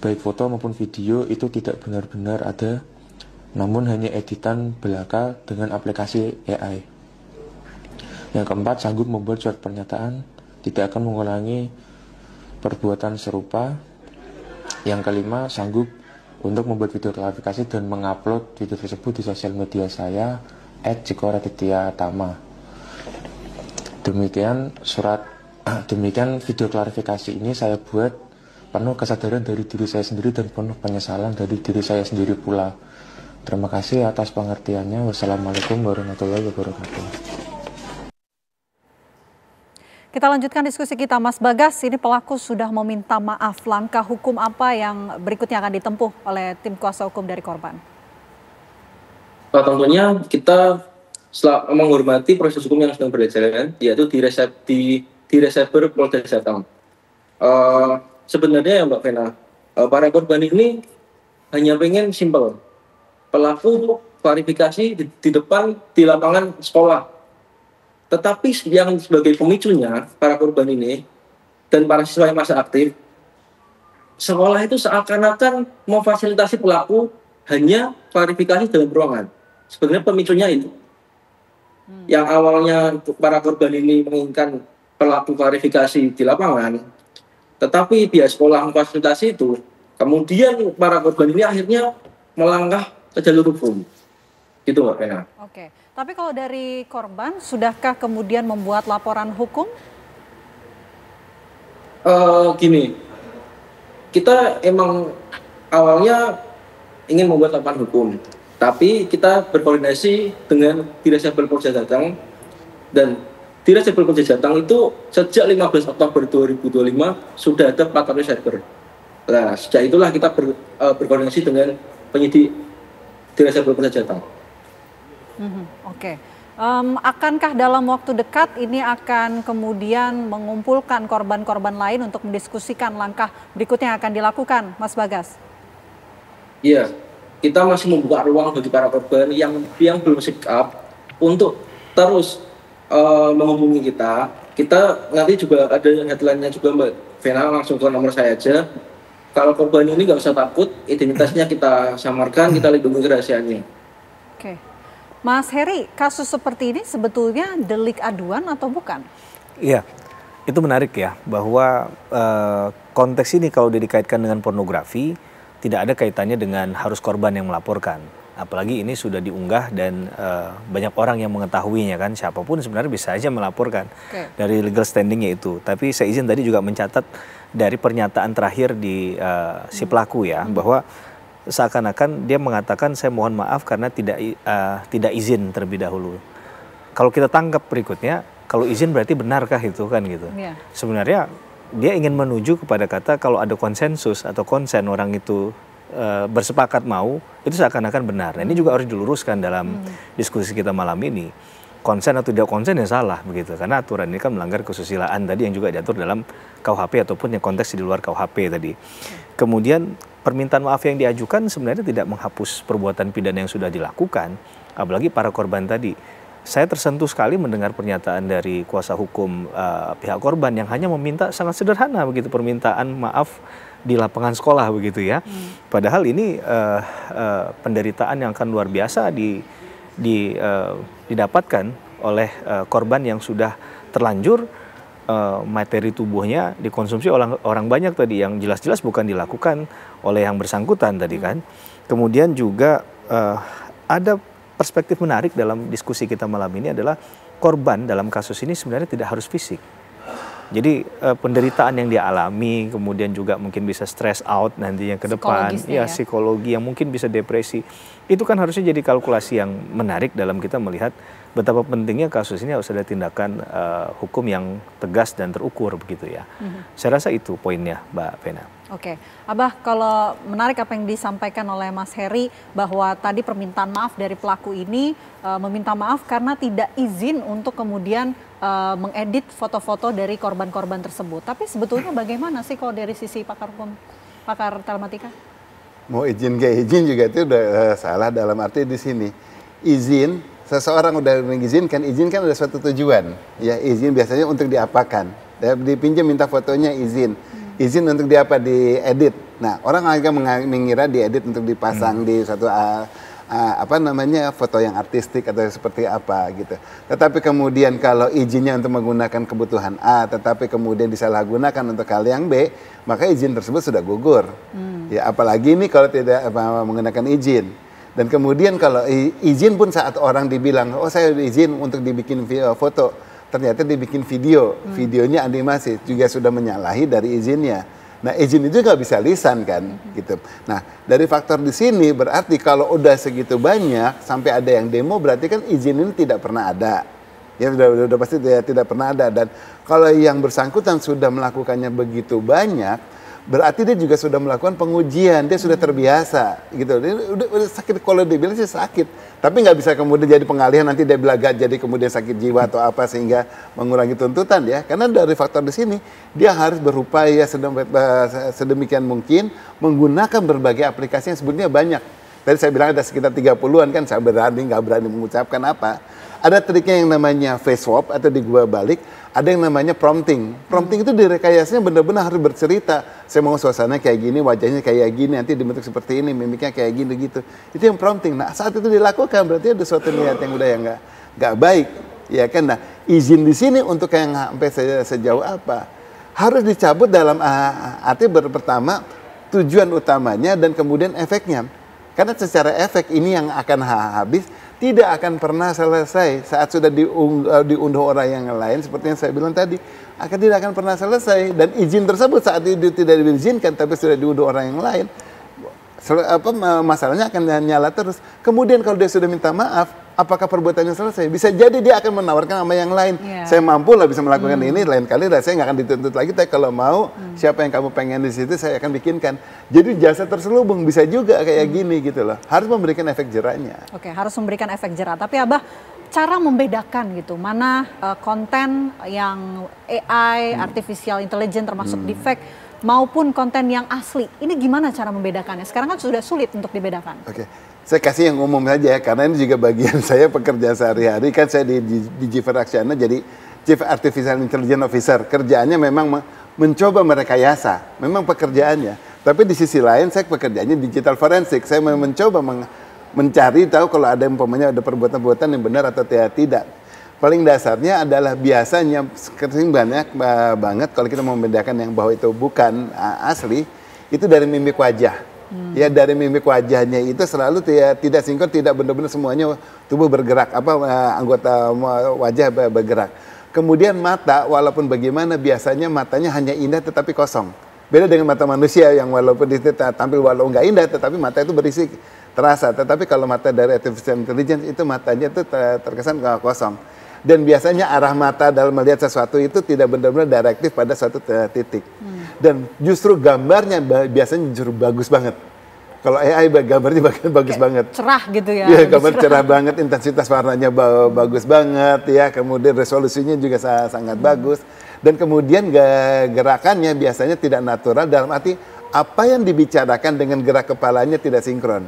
baik foto maupun video itu tidak benar-benar ada, namun hanya editan belaka dengan aplikasi AI. Yang keempat, sanggup membuat surat pernyataan tidak akan mengulangi perbuatan serupa. Yang kelima, sanggup untuk membuat video klarifikasi dan mengupload video tersebut di sosial media saya @cikoraditya-tama. Demikian video klarifikasi ini saya buat penuh kesadaran dari diri saya sendiri dan penuh penyesalan dari diri saya sendiri pula. Terima kasih atas pengertiannya. Wassalamualaikum warahmatullahi wabarakatuh. Kita lanjutkan diskusi kita, Mas Bagas. Ini pelaku sudah meminta maaf. Langkah hukum apa yang berikutnya akan ditempuh oleh tim kuasa hukum dari korban? Tentunya kita menghormati proses hukum yang sedang berjalan, yaitu di Reservoir Polda Jateng. Sebenarnya ya Mbak Vena, para korban ini hanya pengen simpel. Pelaku klarifikasi di depan di lapangan sekolah. Tetapi yang sebagai pemicunya para korban ini dan para siswa yang masih aktif, sekolah itu seakan-akan memfasilitasi pelaku hanya klarifikasi dalam ruangan. Sebenarnya pemicunya itu. Yang awalnya para korban ini menginginkan pelaku klarifikasi di lapangan, tetapi pihak sekolah memfasilitasi itu, kemudian para korban ini akhirnya melangkah ke jalur hukum. Gitu Mbak Vena. Oke, tapi kalau dari korban, sudahkah kemudian membuat laporan hukum? Gini, kita emang awalnya ingin membuat laporan hukum, tapi kita berkoordinasi dengan Direskrim Polda Jateng, dan Direskrim Polda Jateng itu sejak 15 Oktober 2025 sudah ada platform cyber. Nah, sejak itulah kita berkoordinasi dengan penyidik Direskrim Polda Jateng. Oke. Akankah dalam waktu dekat ini akan kemudian mengumpulkan korban-korban lain untuk mendiskusikan langkah berikutnya yang akan dilakukan, Mas Bagas? Iya, kita masih membuka ruang bagi para korban yang belum speak up untuk terus menghubungi kita. Kita nanti juga ada headline-nya juga Mbak Vena, langsung ke nomor saya aja. Kalau korban ini nggak usah takut, identitasnya kita samarkan, kita lindungi rahasianya. Oke. Mas Heri, kasus seperti ini sebetulnya delik aduan atau bukan? Iya, itu menarik ya, bahwa konteks ini kalau dikaitkan dengan pornografi, tidak ada kaitannya dengan harus korban yang melaporkan. Apalagi ini sudah diunggah dan banyak orang yang mengetahuinya kan, siapapun sebenarnya bisa aja melaporkan dari legal standingnya itu. Tapi saya izin tadi juga mencatat dari pernyataan terakhir di si pelaku ya, bahwa seakan-akan dia mengatakan saya mohon maaf karena tidak izin terlebih dahulu. Kalau kita tangkap berikutnya, kalau izin berarti benarkah itu kan gitu. Yeah. Sebenarnya dia ingin menuju kepada kata kalau ada konsensus atau konsen orang itu bersepakat mau, itu seakan-akan benar. Nah, ini juga harus diluruskan dalam diskusi kita malam ini. Konsen atau tidak konsen ya salah begitu, karena aturan ini kan melanggar kesusilaan tadi yang juga diatur dalam KUHP ataupun yang konteks di luar KUHP tadi. Kemudian permintaan maaf yang diajukan sebenarnya tidak menghapus perbuatan pidana yang sudah dilakukan, apalagi para korban tadi. Saya tersentuh sekali mendengar pernyataan dari kuasa hukum pihak korban yang hanya meminta sangat sederhana begitu, permintaan maaf di lapangan sekolah begitu ya. Padahal ini penderitaan yang akan luar biasa didapatkan oleh korban yang sudah terlanjur materi tubuhnya dikonsumsi orang banyak tadi, yang jelas-jelas bukan dilakukan oleh yang bersangkutan tadi kan. Kemudian juga ada perspektif menarik dalam diskusi kita malam ini adalah korban dalam kasus ini sebenarnya tidak harus fisik. Jadi penderitaan yang dia alami, kemudian juga mungkin bisa stress out nantinya ke depan, ya psikologi yang mungkin bisa depresi. Itu kan harusnya jadi kalkulasi yang menarik dalam kita melihat betapa pentingnya kasus ini harus ada tindakan hukum yang tegas dan terukur begitu ya. Saya rasa itu poinnya, Mbak Vena. Oke, Abah, kalau menarik apa yang disampaikan oleh Mas Heri bahwa tadi permintaan maaf dari pelaku ini meminta maaf karena tidak izin untuk kemudian mengedit foto-foto dari korban-korban tersebut. Tapi sebetulnya bagaimana sih kalau dari sisi pakar hukum, pakar telematika? Mau izin gak izin juga itu udah salah dalam arti di sini. Izin, seseorang udah mengizinkan, izin kan ada suatu tujuan. Ya, izin biasanya untuk diapakan. Dipinjam minta fotonya izin. Izin untuk diapa? Diedit. Nah, orang agak mengira diedit untuk dipasang di suatu foto yang artistik atau seperti apa gitu. Tetapi kemudian kalau izinnya untuk menggunakan kebutuhan A, tetapi kemudian disalahgunakan untuk hal yang B, maka izin tersebut sudah gugur. Ya, apalagi ini kalau tidak menggunakan izin. Dan kemudian kalau izin pun saat orang dibilang, oh saya izin untuk dibikin foto, ternyata dibikin video, videonya animasi, juga sudah menyalahi dari izinnya. Nah, izin itu nggak bisa lisan kan, gitu. Nah, dari faktor di sini berarti kalau udah segitu banyak sampai ada yang demo, berarti kan izin ini tidak pernah ada. Ya sudah pasti tidak pernah ada. Dan kalau yang bersangkutan sudah melakukannya begitu banyak, berarti dia juga sudah melakukan pengujian, dia sudah terbiasa gitu. Dia udah sakit, kalau dibilang sih sakit, tapi nggak bisa kemudian jadi pengalihan nanti dia belaga jadi kemudian sakit jiwa atau apa sehingga mengurangi tuntutan ya. Karena dari faktor di sini dia harus berupaya sedemikian mungkin menggunakan berbagai aplikasi yang sebetulnya banyak. Tadi saya bilang ada sekitar 30-an kan, saya nggak berani mengucapkan apa. Ada triknya yang namanya face swap atau digubah balik, ada yang namanya prompting. Prompting itu direkayasanya benar-benar harus bercerita. Saya mau suasana kayak gini, wajahnya kayak gini, nanti dibentuk seperti ini, mimiknya kayak gini gitu. Itu yang prompting. Nah saat itu dilakukan berarti ada suatu niat yang udah yang nggak baik, ya kan? Nah izin di sini untuk yang sampai sejauh apa harus dicabut dalam arti pertama tujuan utamanya dan kemudian efeknya. Karena secara efek ini yang akan habis, tidak akan pernah selesai saat sudah diunduh orang yang lain, seperti yang saya bilang tadi, tidak akan pernah selesai. Dan izin tersebut saat itu tidak diizinkan, tapi sudah diunduh orang yang lain, masalahnya akan nyala terus. Kemudian kalau dia sudah minta maaf, apakah perbuatannya selesai? Bisa jadi dia akan menawarkan sama yang lain. Saya mampu lah bisa melakukan ini, lain kali lah saya nggak akan dituntut lagi. Tapi kalau mau, siapa yang kamu pengen di situ, saya akan bikinkan. Jadi jasa terselubung bisa juga kayak gini gitu loh. Harus memberikan efek jerahnya. Oke, harus memberikan efek jerah. Tapi Abah, cara membedakan gitu, mana konten yang AI, artificial intelligence termasuk deepfake, maupun konten yang asli. Ini gimana cara membedakannya? Sekarang kan sudah sulit untuk dibedakan. Oke. Saya kasih yang umum saja ya, karena ini juga bagian saya pekerjaan sehari-hari. Kan saya di Jiver Aksiana jadi Chief Artificial Intelligence Officer. Kerjaannya memang mencoba merekayasa, memang pekerjaannya. Tapi di sisi lain saya pekerjaannya digital forensik. Saya mencoba mencari tahu kalau ada umpamanya ada perbuatan-perbuatan yang benar atau tidak. Paling dasarnya adalah biasanya sering banyak banget kalau kita mau membedakan yang bahwa itu bukan asli, itu dari mimik wajah. Ya dari mimik wajahnya itu selalu tidak sinkron, tidak benar-benar semuanya tubuh bergerak, anggota wajah bergerak. Kemudian mata, walaupun bagaimana biasanya matanya hanya indah tetapi kosong. Beda dengan mata manusia yang walaupun itu tampil walau nggak indah tetapi mata itu berisi terasa. Tetapi kalau mata dari artificial intelligence itu matanya itu terkesan kosong. Dan biasanya arah mata dalam melihat sesuatu itu tidak benar-benar direktif pada suatu titik. Dan justru gambarnya biasanya justru bagus banget. Kalau AI gambarnya bagus banget. Cerah gitu ya. Iya, gambar cerah banget, intensitas warnanya bagus banget ya. Kemudian resolusinya juga sangat bagus. Dan kemudian gerakannya biasanya tidak natural dalam arti apa yang dibicarakan dengan gerak kepalanya tidak sinkron.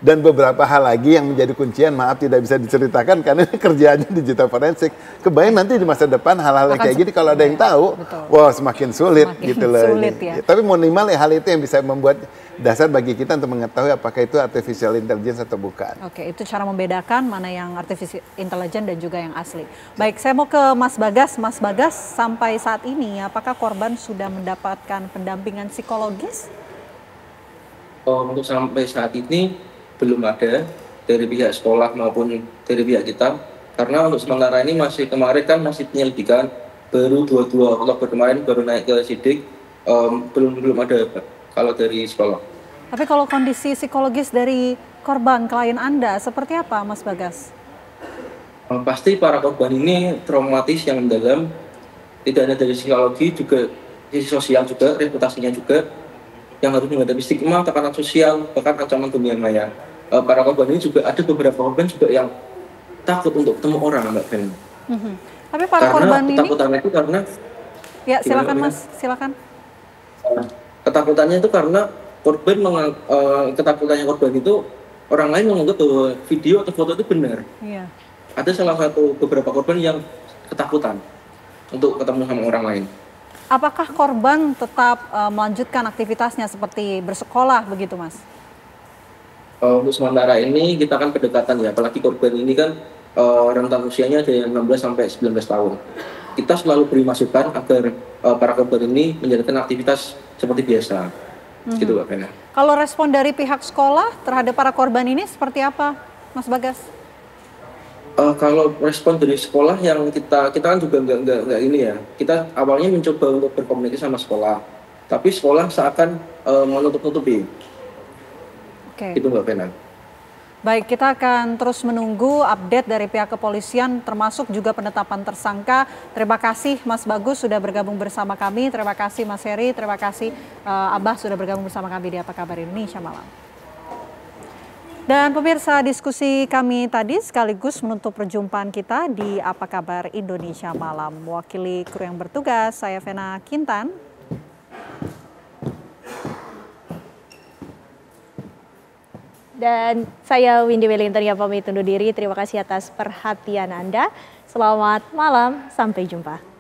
Dan beberapa hal lagi yang menjadi kuncian, maaf tidak bisa diceritakan karena kerjaannya digital forensik. Kebayang nanti di masa depan hal-hal yang kayak gini kalau ada yang tahu, wah semakin sulit gitu loh. Sulit, ya. Tapi minimal hal itu yang bisa membuat dasar bagi kita untuk mengetahui apakah itu artificial intelligence atau bukan. Oke, itu cara membedakan mana yang artificial intelligence dan juga yang asli. Baik, saya mau ke Mas Bagas. Mas Bagas, sampai saat ini apakah korban sudah mendapatkan pendampingan psikologis? Untuk sampai saat ini belum ada dari pihak sekolah maupun dari pihak kita, karena untuk sementara ini masih kemarin kan masih penyelidikan, baru 22 Oktober kemarin baru naik ke sidik, belum ada kalau dari sekolah. Tapi kalau kondisi psikologis dari korban klien Anda seperti apa, Mas Bagas? Pasti para korban ini traumatis yang mendalam, tidak hanya dari psikologi, juga sisi sosial juga, reputasinya juga, yang harus menghadapi stigma, tekanan sosial, bahkan ancaman dunia maya. Para korban ini juga ada beberapa korban juga yang takut untuk ketemu orang, Mbak Ben. Tapi para korban ini ketakutannya itu karena ya silakan Mas, silakan. Ketakutannya itu karena ketakutannya korban itu orang lain menganggap bahwa video atau foto itu benar. Iya. Ada salah satu beberapa korban yang ketakutan untuk ketemu sama orang lain. Apakah korban tetap melanjutkan aktivitasnya seperti bersekolah begitu, Mas? Untuk sementara ini kita kan pendekatan ya, apalagi korban ini kan rentang usianya ada yang 16 sampai 19 tahun. Kita selalu beri masukan agar para korban ini menjalankan aktivitas seperti biasa. Gitu, Mbak Bena. Kalau respon dari pihak sekolah terhadap para korban ini seperti apa, Mas Bagas? Kalau respon dari sekolah yang kita kan juga nggak ini ya. Kita awalnya mencoba untuk berkomunikasi sama sekolah, tapi sekolah seakan menutup-nutupi. Okay. Itu Mbak Bena. Baik, kita akan terus menunggu update dari pihak kepolisian termasuk juga penetapan tersangka. Terima kasih Mas Bagus sudah bergabung bersama kami. Terima kasih Mas Heri, terima kasih Abah sudah bergabung bersama kami di Apa Kabar Indonesia Malam. Dan pemirsa, diskusi kami tadi sekaligus menutup perjumpaan kita di Apa Kabar Indonesia Malam. Mewakili kru yang bertugas, saya Vena Kintan. Dan saya Windy Wellington yang pamit undur diri. Terima kasih atas perhatian Anda. Selamat malam, sampai jumpa.